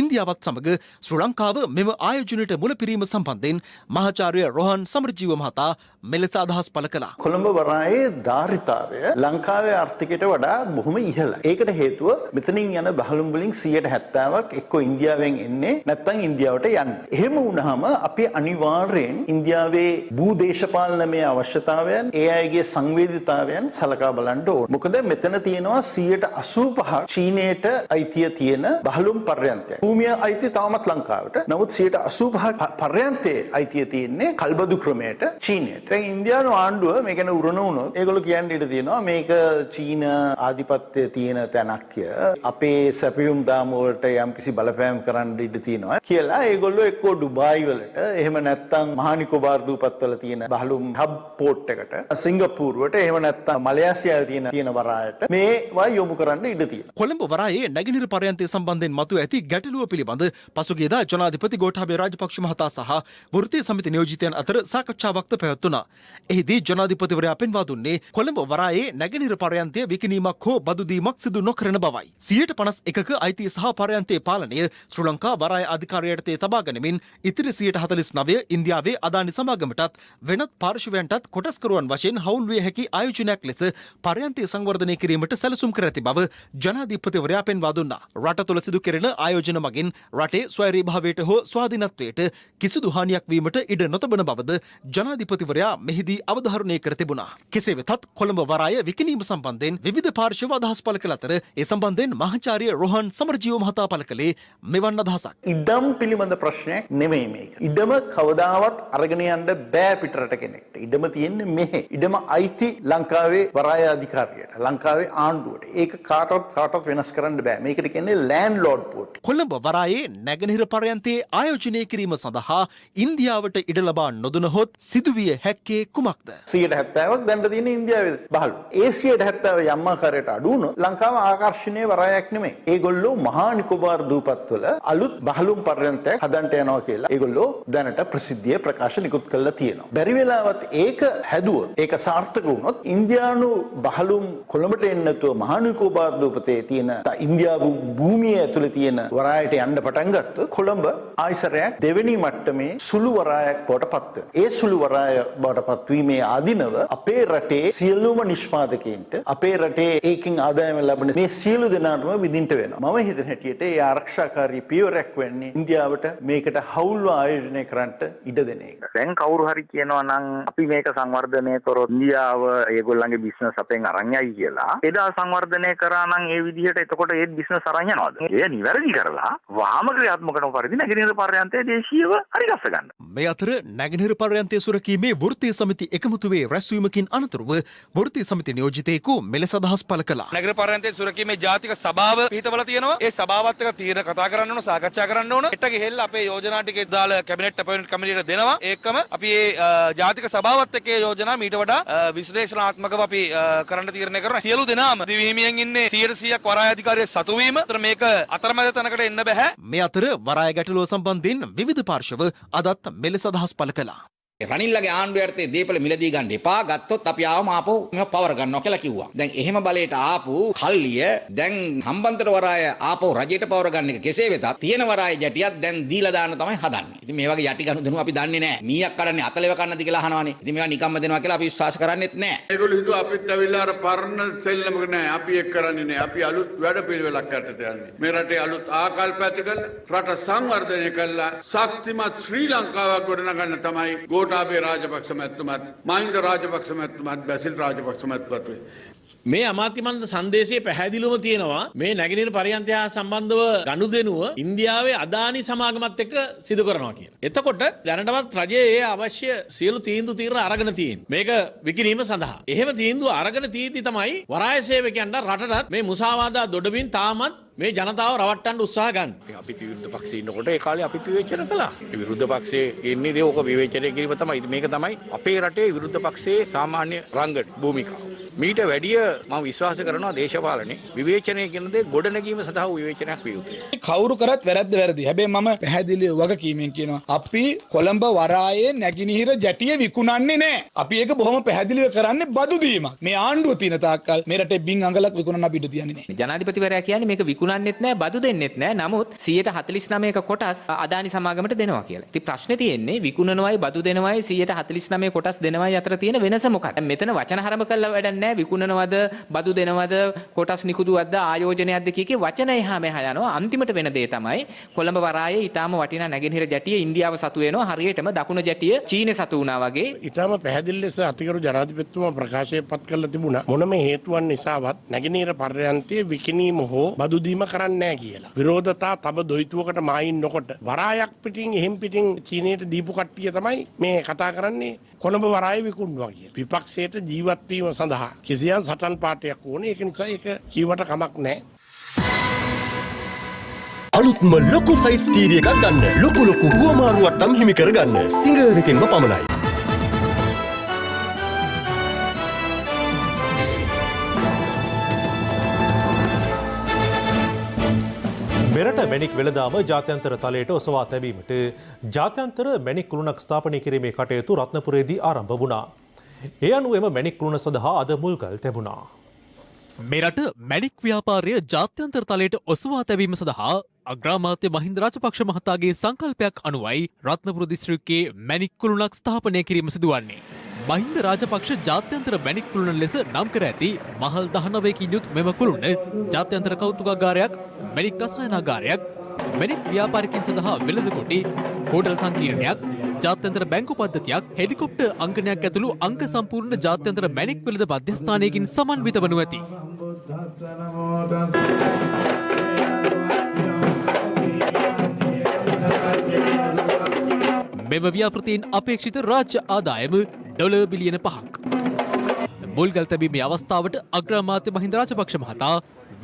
ඉන්දියාවත් සමග ශ්‍රී ලංකාව මෙම ආයෝජනයට මුලපිරීම සම්බන්ධයෙන් මහාචාර්ය රෝහන් සමරජීව මහතා මෙලෙස අදහස් පළ කළා. කොළඹ වරායේ ධාරිතාවය ලංකාවේ ආර්ථිකයට වඩා බොහොම ඉහළයි. ඒකට හේතුව මෙතනින් යන බහලුම් වලින් 170ක් එක්ක ඉන්දියාවෙන් එන්නේ නැත්නම් ඉන්දියාවට යන්නේ. එහෙම වුණාම අපි අනිවාර්යෙන් ඉන්දියාවේ භූදේශපාලනමය අවශ්‍යතාවයන් ඒ අයගේ සංවේදීතාවයන් සලකා බලන්න ඕන. මොකද මෙතන තියෙනවා 185ක් චීනයට අයිතිය තියෙන බහලුම් පර්යන්තයක්. භූමිය අයිතිය තවමත් ලංකාවට. නමුත් 185ක් පර්යන්තයේ අයිතිය තියෙන්නේ කල්බදු ක්‍රමයට චීනයට. දැන් ඉන්දියානු ආණ්ඩුව මේක ගැන උරණ වුණොත් ඒගොල්ලෝ කියන්න ඉඩ තියෙනවා මේක චීන ආධිපත්‍යය තියෙන තැනක්ය. අපේ සැපයුම් දාම වලට යම්කිසි බලපෑම් කරන්න ඉඩ තියෙනවා කියලා ඒගොල්ලෝ එක්කෝ ඩුබායි වලට එහෙම නැත්නම් මහා නිකෝබාර් දූපත්වල තියෙන බහලුම් හබ් පෝට් එකට සිංගප්පූරුවට එහෙම නැත්නම් මලයාසියාවේ තියෙන වරායට මේවා යොමු කරන්න ඉඩ තියෙනවා. කොළඹ වරායේ නැගෙනහිර පර්යන්තය සම්බන්ධයෙන් මතුව ඇති ගැටලුව පිළිබඳ පසුගියදා ජනාධිපති ගෝඨාභය රාජපක්ෂ මහතා සහ වෘත්තීය සමිති නියෝජිතයන් අතර සාකච්ඡාවක්ද පැවැත්වුණා. එහිදී ජනාධිපතිවරයා පෙන්වා දුන්නේ කොළඹ වරායේ නැගෙනහිර පර්යන්තය විකිණීමක් හෝ බදු දීමක් සිදු නොකරන බවයි. 51ක අයිතිය සහ පර්යන්තයේ පාලනය ශ්‍රී ලංකා වරාය අධිකාරියට තබා ගනිමින් ඉතිරි 49 ඉන්දියාවේ අදානි සමාගමටත් වෙනත් පාර්ශවයන්ටත් කොටස්කරුවන් වශයෙන් හවුල් විය හැකි ආයෝජනයක් ලෙස පර්යන්තය සංවර්ධනය කිරීමට සැලසුම් කර ඇති බව ජනාධිපතිවරයා පෙන්වා දුන්නා. රට තුළ සිදු කෙරෙන ආයෝජන මගින් රටේ ස්වෛරීභාවයට හෝ ස්වාධීනත්වයට කිසිදු හානියක් වීමට ඉඩ නොතබන බවද ජනාධිපතිවරයා මෙහිදී අවධාරණය කර තිබුණා. කෙසේ වෙතත් කොළඹ වරාය විකිණීම සම්බන්ධයෙන් විවිධ පාර්ශව අදහස් පළ කළ අතර ඒ සම්බන්ධයෙන් මහාචාර්ය රෝහන් සමරජීව මහතා පළ කළේ මෙවන් අදහසක්. ඉඩම් පිළිබඳ ප්‍රශ්නයක් නෙමෙයි මේක. ඉඩම කවදාවත් අරගෙන යන්න බෑ පිටරට කෙනෙක්ට. ඉඩම තියෙන්නේ මෙහෙ. ඉඩම අයිති ලංකාවේ වරාය අධිකාරියට, ලංකාවේ ආණ්ඩුවට. ඒක කාටවත් වෙනස් කරන්න බෑ. මේකට කියන්නේ ලෑන්ඩ්ලෝඩ් පෝට්. කොළඹ වරායේ නැගෙනහිර පර්යන්තයේ ආයෝජනය කිරීම සඳහා ඉන්දියාවට ඉඩ ලබා නොදුනහොත් සිදුවිය හැක්කේ කුමක්ද? 170ක් දැන් තියෙන ඉන්දියාවේ බහලු. ඒ 170 යම් ආකාරයට අඩු වුණොත් ලංකාව ආකර්ෂණීය වරායක් නෙමෙයි. ඒගොල්ලෝ මහා නිකෝබාර් දූපත්වල අලුත් බහලුම් පර්යන්තයක් හදන්න යනවා කියලා ඒගොල්ලෝ දැනට ප්‍රසිද්ධිය ප්‍රකාශ නිකුත් කරලා තියෙනවා. බැරි වෙලාවත් ඒක හැදුවොත් ඒක සාර්ථක වුණොත් ඉන්දියානු බහලුම් කොළඹට එන්න නැතුව මහා නිකෝබාර් දූපතේ තියෙන ඉන්දියානු භූමිය ඇතුලේ තියෙන වරායට යන්න පටන් ගත්තොත් කොළඹ ආයිසරයක් දෙවෙනි මට්ටමේ සුළු වරායක් බවට පත් වෙනවා. ඒ සුළු වරාය බවට පත්වීමේ ආධිනව අපේ රටේ සියලුම නිෂ්පාදකයන්ට අපේ රටේ ඒකින් ආදායම ලබන මේ සියලු දෙනාටම විඳින්න වෙනවා. මම හිතන හැටියට ඒ ආරක්ෂාකාරී පියවරක් වෙන්නේ ඉන්දියාවට මේකට හවුල්ව ආයෝජනය කරන්නට ඉඩ දෙන එක. දැන් කවුරු හරි කියනවා නම් අපි මේක සංවර්ධනය කරොත් ඉන්දියාව ඒගොල්ලන්ගේ බිස්නස් අපෙන් අරන් යයි කියලා. එදා සංවර්ධනය කරා නම් ඒ විදිහට එතකොට ඒ බිස්නස් අරන් යනවද? ඒ නිවැරදි කරලා වාම ක්‍රියාත්මක කරන පරිදි නැගෙනහිර පර්යන්තයේ දේශීයව හරි ගස්ස ගන්න. මේ අතර නැගෙනහිර පර්යන්තයේ සුරකීමේ වෘත්තීය සමිති එකමුතුවේ රැස්වීමකින් අනතුරුව වෘත්තීය සමිති නියෝජිතයෙකු මෙලෙස අදහස් පළ කළා. නැගෙනහිර පර්යන්තයේ සුරකීමේ ජාතික සභාව පිටවල තියෙනවා. ඒ සභාවත් එක්ක තීරණ කතා කරන්න ඕන, සාකච්ඡා කරන්න ඕන. හෙට ගිහිල්ලා අපේ යෝජනා ටික දාලා කැබිනට් අපොයින්ට් කමිටියට දෙනවා. ඒකම අපි මේ ජාතික සභාවත් එක්ක යෝජනා මීට වඩා විශ්ලේෂණාත්මකව අපි කරන්න තීරණය කරනවා. සියලු දෙනාම දිවිහිමියෙන් ඉන්නේ 100%ක් වරාය අධිකාරිය සතු වීම. ඒතර මේක අතරමැද තැනකට එන්න බෑ. මේ අතර වරාය ගැටලුව සම්බන්ධයෙන් විවිධ පාර්ශව අදත් මෙලෙස අදහස් පළ කළා. රනිල්ලගේ ආණ්ඩුව යටතේ දීපල මිලදී ගන්න එපා. ගත්තොත් අපි ආවම ආපහු මේව පවර ගන්නවා කියලා කිව්වා. දැන් එහෙම බලයට ආපු කල්ලිය දැන් හම්බන්තොට වරාය ආපහු රජයට පවර ගන්න එක කෙසේ වෙතත් තියෙන වරාය ජැටියක් දැන් දීලා දාන්න තමයි හදන්නේ. ඉතින් මේ වගේ යටි ගනුදෙනු අපි දන්නේ නැහැ. මීයක් කඩන්නේ අතලෙව කන්නද කියලා අහනවානේ. ඉතින් මේවා නිකම්ම දෙනවා කියලා අපි විශ්වාස කරන්නේත් නැහැ. ඒගොල්ලෝ හිතුවා අපිත් ඇවිල්ලා අර පරණ සෙල්ලමක නැහැ. අපි එක් කරන්නේ නැහැ. අපි අලුත් වැඩපිළිවෙලක් යටතේ යන්නේ. මේ රටේ අලුත් ආකල්ප ඇති කරලා රට සංවර්ධනය කළා ශක්තිමත් ශ්‍රී ලංකාවක් ගොඩනගන්න තමයි ගෝඨාභය රාජපක්ෂ මැතිතුමත් මහින්ද රාජපක්ෂ මැතිතුමත් බැසිල් රාජපක්ෂ මැතිතුමත් මේ අමාත්‍ය මණ්ඩල සංදේශයේ පැහැදිලිවම තියෙනවා මේ නැගෙනහිර පරියන්තය හා සම්බන්ධව ගනුදෙනුව ඉන්දියාවේ අදානි සමාගමත් එක්ක සිදු කරනවා කියලා. එතකොට දැනටමත් රජයේ ඒ අවශ්‍ය සියලු තීන්දුව අරගෙන තියෙන්නේ. මේක විකිණීම සඳහා. එහෙම තීන්දුව අරගෙන තියෙද්දි තමයි වරාය සේවකයන්ට රටටත් මේ මුසාවාදා දොඩමින් තාමත් මේ ජනතාව රවට්ටන්න උත්සාහ ගන්න. අපි විරුද්ධ පක්ෂයේ ඉන්නකොට ඒ කාලේ අපි විවේචන කළා. විරුද්ධ පක්ෂයේ ඉන්නේ ඕක විවේචනය කිරීම තමයි. මේක තමයි අපේ රටේ විරුද්ධ පක්ෂයේ සාමාන්‍ය රංගන භූමිකාව. මීට වැඩිය මම විශ්වාස කරනවා දේශපාලනේ විවේචනය කියන දේ ගොඩනැගීම සඳහා විවේචනයක් විය යුතුයි. කවුරු කරත් වැරද්ද වැරදි. හැබැයි මම පැහැදිලිව වගකීමෙන් කියනවා අපි කොළඹ වරායේ නැගිනහිර ජැටිය විකුණන්නේ නැහැ. අපි ඒක බොහොම පැහැදිලිව කරන්නේ බදු දීමක්. මේ ආණ්ඩුව තියෙන තාක්කල් මේ රටේ බින් අඟලක් විකුණන්න අපිට තියන්නේ නැහැ. ජනාධිපතිවරයා කියන්නේ මේක විකුණන්නෙත් නැහැ බදු දෙන්නෙත් නැහැ. නමුත් 149ක කොටස් අදානි සමාගමට දෙනවා කියලා. ඉතින් ප්‍රශ්නේ තියෙන්නේ විකුණනවයි බදු දෙනවයි 149 කොටස් දෙනවයි අතර තියෙන වෙනස මොකක්ද? මෙතන වචන හරඹ කළා වැඩක් නැහැ. විකුණනවද බදු දෙනවද කොටස් නිකුදුවක්ද ආයෝජනයක්ද කීකේ වචන එහා මෙහා යනවා. අන්තිමට වෙන දේ තමයි කොළඹ වරායේ ඊටාම වටිනා නැගෙනහිර ජැටිය ඉන්දියාව සතු වෙනවා. හරියටම දකුණු ජැටිය චීනේ සතු වුණා වගේ. ඊටාම පැහැදිලි ලෙස අතිගරු ජනාධිපතිතුමා ප්‍රකාශය පත් කරලා තිබුණා. මොනම හේතුවක් නිසාවත් නැගෙනහිර පර්යන්තයේ විකිණීම හෝ බදු දීම කරන්නේ නැහැ කියලා. විරෝධතා තම දොයිතුවකට මායින් නොකොට වරායක් පිටින් එහෙම් පිටින් චීනයට දීපු කට්ටිය තමයි මේ කතා කරන්නේ කොළඹ වරායේ විකුණනවා කියලා. විපක්ෂයට ජීවත් වීම සඳහා කිසියම් සටන් පාටයක් ඕනේ. ඒක නිසා ඒක ජීවට කමක් නැහැ. අලුත්ම ලොකු සයිස් ටීවී එකක් ගන්න. ලොකු හුවමාරුවට්ටම් හිමි කරගන්න. සිංගර් වෙතින්ම පමණයි. මෙරට මැණික් වෙළඳාම ජාත්‍යන්තර තලයට ඔසවා තැබීමට ජාත්‍යන්තර මැණික් කුළුණක් ස්ථාපනය කිරීමේ කටයුතු රත්නපුරේදී ආරම්භ වුණා. ඒ අනුව එම මැණික් කුළුණ සඳහා අද මුල්කල් තැබුණා. මෙරට මැණික් ව්‍යාපාරය ජාත්‍යන්තර තලයට ඔසවා තැබීම සඳහා අග්‍රාමාත්‍ය මහින්ද රාජපක්ෂ මහතාගේ සංකල්පයක් අනුවයි රත්නපුර දිස්ත්‍රික්කයේ මැණික් කුළුණක් ස්ථාපනය කිරීම සිදුවන්නේ. මහින්ද රාජපක්ෂ ජාත්‍යන්තර මැණික් කුළුණ ලෙස නම් කර ඇති මහල් 19කින් යුත් මෙම කුළුණ ජාත්‍යන්තර කෞතුකාගාරයක්, මැණික් රසායනාගාරයක්, මැණික් ව්‍යාපාරිකයන් සඳහා වෙළඳ කොටි, හෝටල් සංකීර්ණයක්, ජාත්‍යන්තර බැංකු පද්ධතියක්, හෙලිකොප්ටර් අංකණයක් ඇතුළු අංක සම්පූර්ණ ජාත්‍යන්තර මැණික් වෙළඳ මධ්‍යස්ථානයකින් සමන්විත වනු ඇති. මෙම ව්‍යාපෘතීන් අපේක්ෂිත රාජ්‍ය ආදායම ඩොලර් බිලියන 5ක්. මුල්ගල් තැබීමේ අවස්ථාවට අග්‍රාමාත්‍ය මහින්ද රාජපක්ෂ මහතා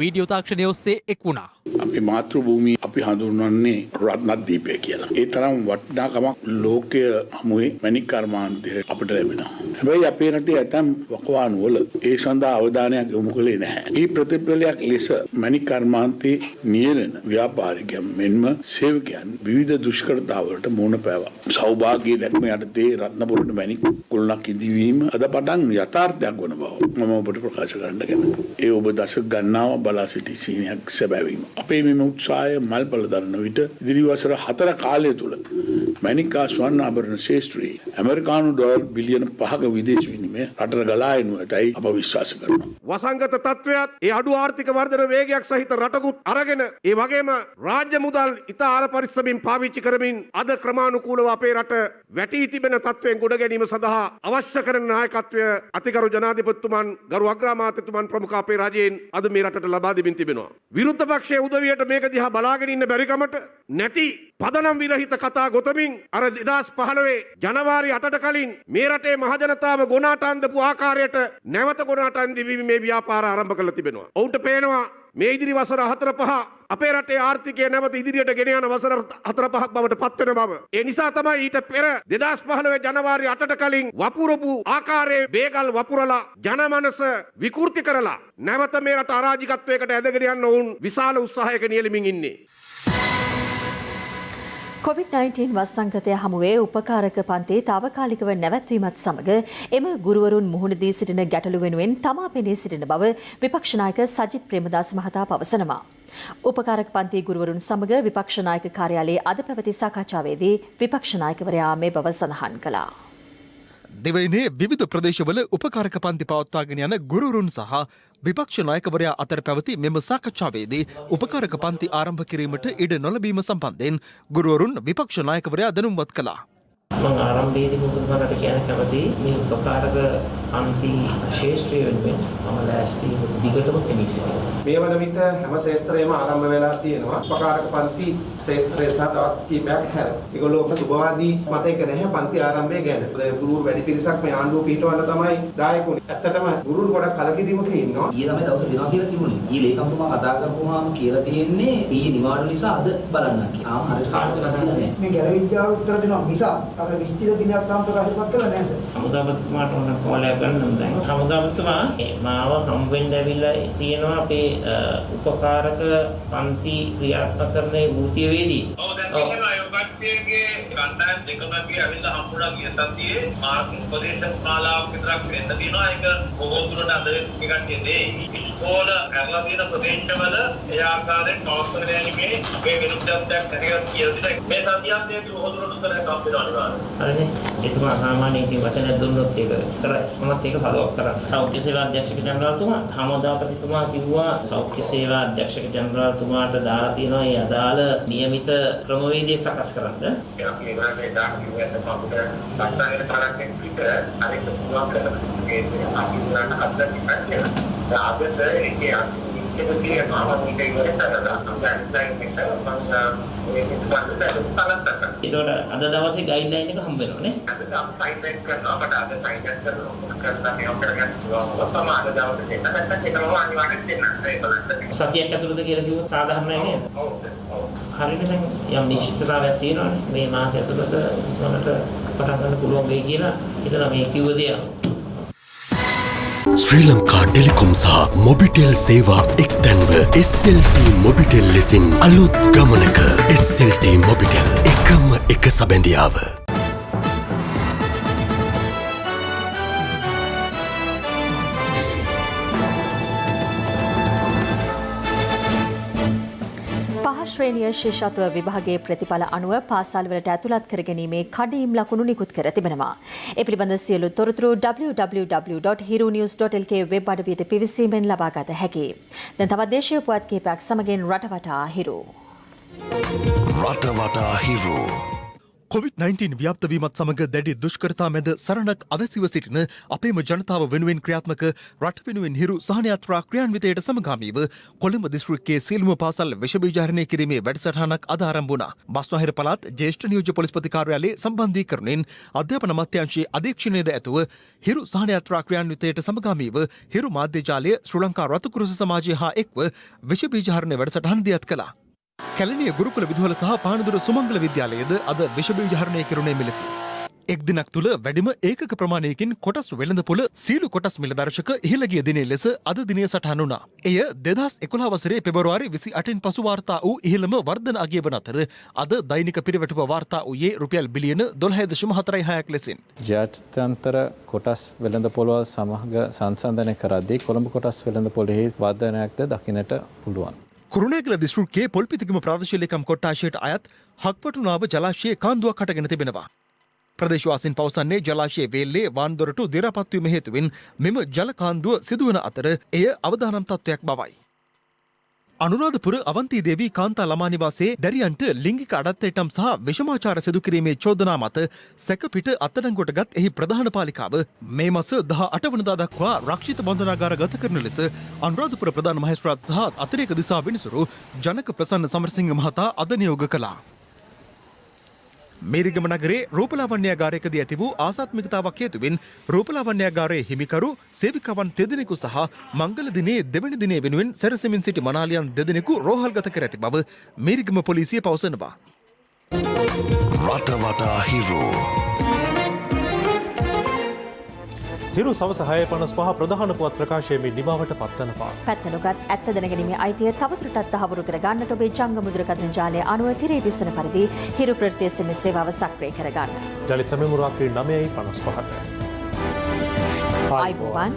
වීඩියෝ තාක්ෂණය ඔස්සේ එක් වුණා. අපි මාතෘ භූමිය අපි හඳුන්වන්නේ රත්නද්වීපය කියලා. ඒ තරම් වටිනාකමක් ලෝකය හමුවේ මැණික් කර්මාන්තය අපිට ලැබෙනවා. හැබැයි අපේ රටේ ඇතම් වකවානු වල ඒ සඳහා අවධානයක් යොමු කළේ නැහැ. මේ ප්‍රතිපලයක් ලෙස මැණික් කර්මාන්තයේ නියැලෙන ව්‍යාපාරිකයන් මෙන්ම සේවකයන් විවිධ දුෂ්කරතාවලට මුහුණ පෑවා. සෞභාග්‍ය දැක්ම යටතේ රත්නපුරට මැණික් කුළුණක් ඉදිවීම අද පටන් යථාර්ථයක් වන බව මම ඔබට ප්‍රකාශ කරන්න කැමතියි. ඒ ඔබ දශක ගණනාව බලා සිටි සීනියක් සැබෑවීම. අපේ මෙම උත්සාහය මල්පල දරන විට ඉදිරි වසර 4 කාලය තුල මැණික් ස්වර්ණ ආභරණ ශේෂ්ත්‍රයේ ඇමරිකානු ඩොලර් බිලියන 5ක විදේශ විනිමය රටට ගලා එනු ඇතයි අප විශ්වාස කරනවා. වසංගත තත්ත්වයක් ඒ අඩු ආර්ථික වර්ධන වේගයක් සහිත රටකුත් අරගෙන ඒ වගේම රාජ්‍ය මුදල් ඉතා ආර පරිස්සමින් පාවිච්චි කරමින් අද ක්‍රමානුකූලව අපේ රට වැටී තිබෙන තත්ත්වයෙන් ගොඩ ගැනීම සඳහා අවශ්‍ය කරන නායකත්වය අතිගරු ජනාධිපතිතුමන් ගරු අග්‍රාමාත්‍යතුමන් ප්‍රමුඛ අපේ රජයෙන් අද මේ රටට ලබා දෙමින් තිබෙනවා. විරුද්ධ පක්ෂයේ උදවියට මේක දිහා බලාගෙන ඉන්න බැරිකමට නැති පදනම් විරහිත කතා ගොතමින් අර 2015 ජනවාරි 8ට කලින් මේ රටේ මහජනතාව ගොනාට අන්දපු ආකාරයට නැවත ගොනාට අන්දිවීමේ ව්‍යාපාර ආරම්භ කරලා තිබෙනවා. ඔවුන්ට පේනවා මේ ඉදිරි වසර 4-5 අපේ රටේ ආර්ථිකය නැවත ඉදිරියට ගෙන යන වසර 4-5ක් බවට පත් වෙන බව. ඒ නිසා තමයි ඊට පෙර 2015 ජනවාරි 8ට කලින් වපුරපු ආකාරයේ බේගල් වපුරලා ජනමනස විකෘති කරලා නැවත මේ රට අරාජිකත්වයකට ඇදගෙන යන්න වුන් විශාල උත්සාහයක නියැලෙමින් ඉන්නේ. COVID-19 වසංගතය හමුවේ උපකාරක පන්තියේ తాවකාලිකව නැවැත්වීමත් සමග එම ගුරුවරුන් මුහුණ දී සිටින ගැටලු වෙනුවෙන් තමා පෙනී සිටින බව විපක්ෂ නායක සජිත් ප්‍රේමදාස මහතා පවසනවා. උපකාරක පන්තියේ ගුරුවරුන් සමග විපක්ෂ නායක කාර්යාලයේ අද පැවති සාකච්ඡාවේදී විපක්ෂ නායකවරයා මේ බව සඳහන් කළා. දෙවයිනේ විවිධ ප්‍රදේශවල උපකාරක පන්ති පවත්වාගෙන යන ගුරුවරුන් සහ විපක්ෂ නායකවරයා අතර පැවති මෙම සාකච්ඡාවේදී උපකාරක පන්ති ආරම්භ කිරීමට ඉඩ නොලැබීම සම්බන්ධයෙන් ගුරුවරුන් විපක්ෂ නායකවරයා දැනුම්වත් කළා. මම ආරම්භයේදී මුතුමාට කියන කැමති මේ උපකාරක අන්ති ශාස්ත්‍රීය වෙනුවෙන් මම ලෑස්ති දිගටම කෙනෙක් සිටිනවා. මේ වන විට හැම ශාස්ත්‍රයේම ආරම්භ වෙලා තියෙනවා. උපකාරක පන්ති ශාස්ත්‍රයේ සහ තවත් කීපයක් හැර. ඒගොල්ලෝ සුබවාදී මතයක නැහැ පන්ති ආරම්භය ගැන. ගුරුවරු වැඩි පිරිසක් මේ ආණ්ඩුව පිටවන්න තමයි දායකුනේ. ඇත්තටම ගුරුවරු ගොඩක් කලකිරීමක ඉන්නවා. ඊයේ තමයි දවස් දෙකක් කියලා තිබුණේ. ඊයේ ලේකම්තුමා කතා කරපුවාම කියලා තියෙන්නේ ඊයේ නිවාඩු නිසා අද බලන්න කියලා. හරියට සාර්ථක නැහැ. මේ ගැල විද්‍යාව උත්තර දෙනවා මිසා අර නිශ්චිත දිනයක් තාම ප්‍රකාශපත් කළා නැහැ සර්. හමුදාපතිතුමාට ඕන කෝලයක් ගන්න දැන්. හමුදාපතිතුමා මාව හම්බෙන්න ඇවිල්ලා තියෙනවා අපේ උපකාරක පන්ති ක්‍රියාත්මක කරන වෘත්තීය වේදී. ඔව් දැන් මෙතන අයෝගත්වයේ කණ්ඩායම් දෙකකගේ ඇවිල්ලා හම්බුණා ගිය සතියේ මාර්ග උපදේශක මාලාවක් විතරක් වෙන්න තියෙනවා. ඒක බොහෝ දුරට අද කට්ටිය දෙයි. ඉස්කෝල ඇරලා තියෙන ප්‍රදේශවල ඒ ආකාරයෙන් පවත්වන ගැනීමේ අපේ විරුද්ධත්වයක් නැතිව කියලා දෙනවා. මේ සතියන්තයේ බොහෝ දුරට උත්තරයක් හම්බෙනවා අනිවාර්යයෙන්. හරිනේ. එතුමා සාමාන්‍ය ඉතින් වචන දුන්නොත් ඒක කරයි. මමත් ඒක ෆලෝ කරා. සෞඛ්‍ය සේවා අධ්‍යක්ෂක ජනරාල්තුමා හමුදාපතිතුමා කිව්වා සෞඛ්‍ය සේවා අධ්‍යක්ෂක ජනරාල්තුමාට දාලා තියෙනවා මේ අදාළ නියමිත ක්‍රමවේදය සකස් කරන්න. අපි ඒගොල්ලන්ගේ ඩාක්ටර් කම්පියුටර් ඩාක්ටර් කරන්නේ පිටර අනිත් පුළුවන් කරන මේ අපි උනාට අදලා ඉන්න. ආපෙත ඒකේ ඒකේ මානසික ඉවරට දාලා ඒකට අද දවසේ ගයිඩ්ලයින් එක හම්බ වෙනවා නේ. අද අපි සයින් කරනවා අපට අද සයින් කරනවා මේ ඔක්කොම ගන්න අද දවසේ දෙන්නත් ඒකම අනිවාර්යෙන් දෙන්න ඒකලත්. සතියක් ඇතුළත කියලා කිව්වොත් සාධාරණයි නේද? ඔව්. හරියට දැන් යම් නිශ්චිතතාවයක් තියෙනවානේ. මේ මාසය ඇතුළත මොනකට පටන් ගන්න පුළුවන් වෙයි කියලා හිතනවා මේ කිව්ව දේ. ශ්‍රී ලංකා ටෙලිකොම් සහ මොබිටෙල් සේවා එක්තැන්ව SLT මොබිටෙල් ලෙසින් අලුත් ගමනක SLT මොබිටෙල් එකම එක සබැඳියාව. ශ්‍රේණිය ශිෂ්‍යත්ව විභාගයේ ප්‍රතිඵල අනුව පාසල්වලට ඇතුළත් කර ගැනීමේ කඩයිම් ලකුණු නිකුත් කර තිබෙනවා. ඒ පිළිබඳ සියලු තොරතුරු www.hirunews.lk වෙබ් අඩවියට පිවිසීමෙන් ලබා ගත හැකියි. දැන් තවත් දේශීය පුවත් කිහිපයක් සමගින් රටවටා හිරු. රටවටා හිරු. COVID-19 ව්‍යාප්තවීමත් සමඟ දැඩි දුෂ්කරතා මැද සරණක් අවැසිව සිටින අපේම ජනතාව වෙනුවෙන් ක්‍රියාත්මක රට වෙනුවෙන් හිරු සහනයාත්‍රා ක්‍රියාන්විතයට සමගාමීව කොළඹ දිස්ත්‍රික්කයේ සියලුම පාසල් විෂබීජහරණය කිරීමේ වැඩසටහනක් අද ආරම්භ වුණා. බස්නාහිර පළාත් ජ්‍යෙෂ්ඨ නියෝජ්‍ය පොලිස්පති කාර්යාලයේ සම්බන්ධීකරණයෙන් අධ්‍යාපන අමාත්‍යාංශයේ අධීක්ෂණයද ඇතුව හිරු සහනයාත්‍රා ක්‍රියාන්විතයට සමගාමීව හිරු මාධ්‍ය ජාලය ශ්‍රී ලංකා රතුකුරුස සමාජය හා එක්ව විෂබීජහරණ වැඩසටහන දියත් කළා. කැලණිය ගුරුකුල විදුහල සහ පානදුර සුමංගල විද්‍යාලයේද අද විෂබීජහරණය කෙරුණේ මෙලෙස. එක් දිනක් තුළ වැඩිම ඒකක ප්‍රමාණයකින් කොටස් වෙළඳපොළ සීලු කොටස් මිල දර්ශක ඉහළ ගිය දිනේ ලෙස අද දිනය සටහන් වුණා. එය 2011 වසරේ පෙබරවාරි 28 පසු වාර්තා වූ ඉහළම වර්ධන අගය වන අතර අද දෛනික පිරිවැටුව වාර්තා වූයේ රුපියල් බිලියන 12.46ක් ලෙසින්. ජාත්‍යන්තර කොටස් වෙළඳපොළවල් සමග සංසන්දනය කරද්දී කොළඹ කොටස් වෙළඳපොළෙහි වර්ධනයක්ද දකින්නට පුළුවන්. කුරුණෑගල දිස්ත්‍රික්කයේ පොල්පිතිගම ප්‍රාදේශීය ලේකම් කොට්ටාශයට අයත් හක්පටුනාව ජලාශයේ කාන්දුවක් හටගෙන තිබෙනවා. ප්‍රදේශවාසීන් පවසන්නේ ජලාශයේ වේල්ලේ වාන්දොරටු දිරාපත් වීම හේතුවෙන් මෙම ජල කාන්දුව සිදුවන අතර එය අවදානම් තත්ත්වයක් බවයි. අනුරාධපුර අවන්ති දේවී කාන්තා ළමා නිවාසයේ දැරියන්ට ලිංගික අඩත්තරටම් සහ විෂමාචාර සිදු කිරීමේ චෝදනා මත සැකපිට අත්අඩංගුවට ගත් එහි ප්‍රධාන පාලිකාව මේ මාස 18 වනදා දක්වා රක්ෂිත බන්ධනාගාර ගත කරන ලෙස අනුරාධපුර ප්‍රධාන මහේස්ත්‍රාත් සහ අතිරේක දිසා විනිසුරු ජනක ප්‍රසන්න සමරසිංහ මහතා අද නියෝග කළා. මේරිගම නගරේ රූපලාවන්‍යාගාරයකදී ඇති වූ ආසාත්මිකතාවක් හේතුවෙන් රූපලාවන්‍යාගාරයේ හිමිකරු සේවිකාවන් දෙදෙනෙකු සහ මංගල දිනේ දෙවැනි දිනේ වෙනුවෙන් සැරසෙමින් සිටි මනාලියන් දෙදෙනෙකු රෝහල්ගත කර ඇති බව මේරිගම පොලිසිය පවසනවා. රටවටා හිරු. හිරු සවස 6:55 ප්‍රධාන පුවත් ප්‍රකාශයේදී නිමාවට පත්වනවා. පැත්තනොගත් ඇත්ත දැනගැනීමේ අයිතිය තවදුරටත් තහවුරු කර ගන්නට ඔබේ ජංගම මුද්‍රකථන ජාලය අනුව තිරේ දිස්සන පරිදි හිරු ප්‍රත්‍යක්ෂ සේවාව සක්‍රිය කර ගන්න. ජලිත මෙමු රාත්‍රී 9:55ට. ආයිබෝවන්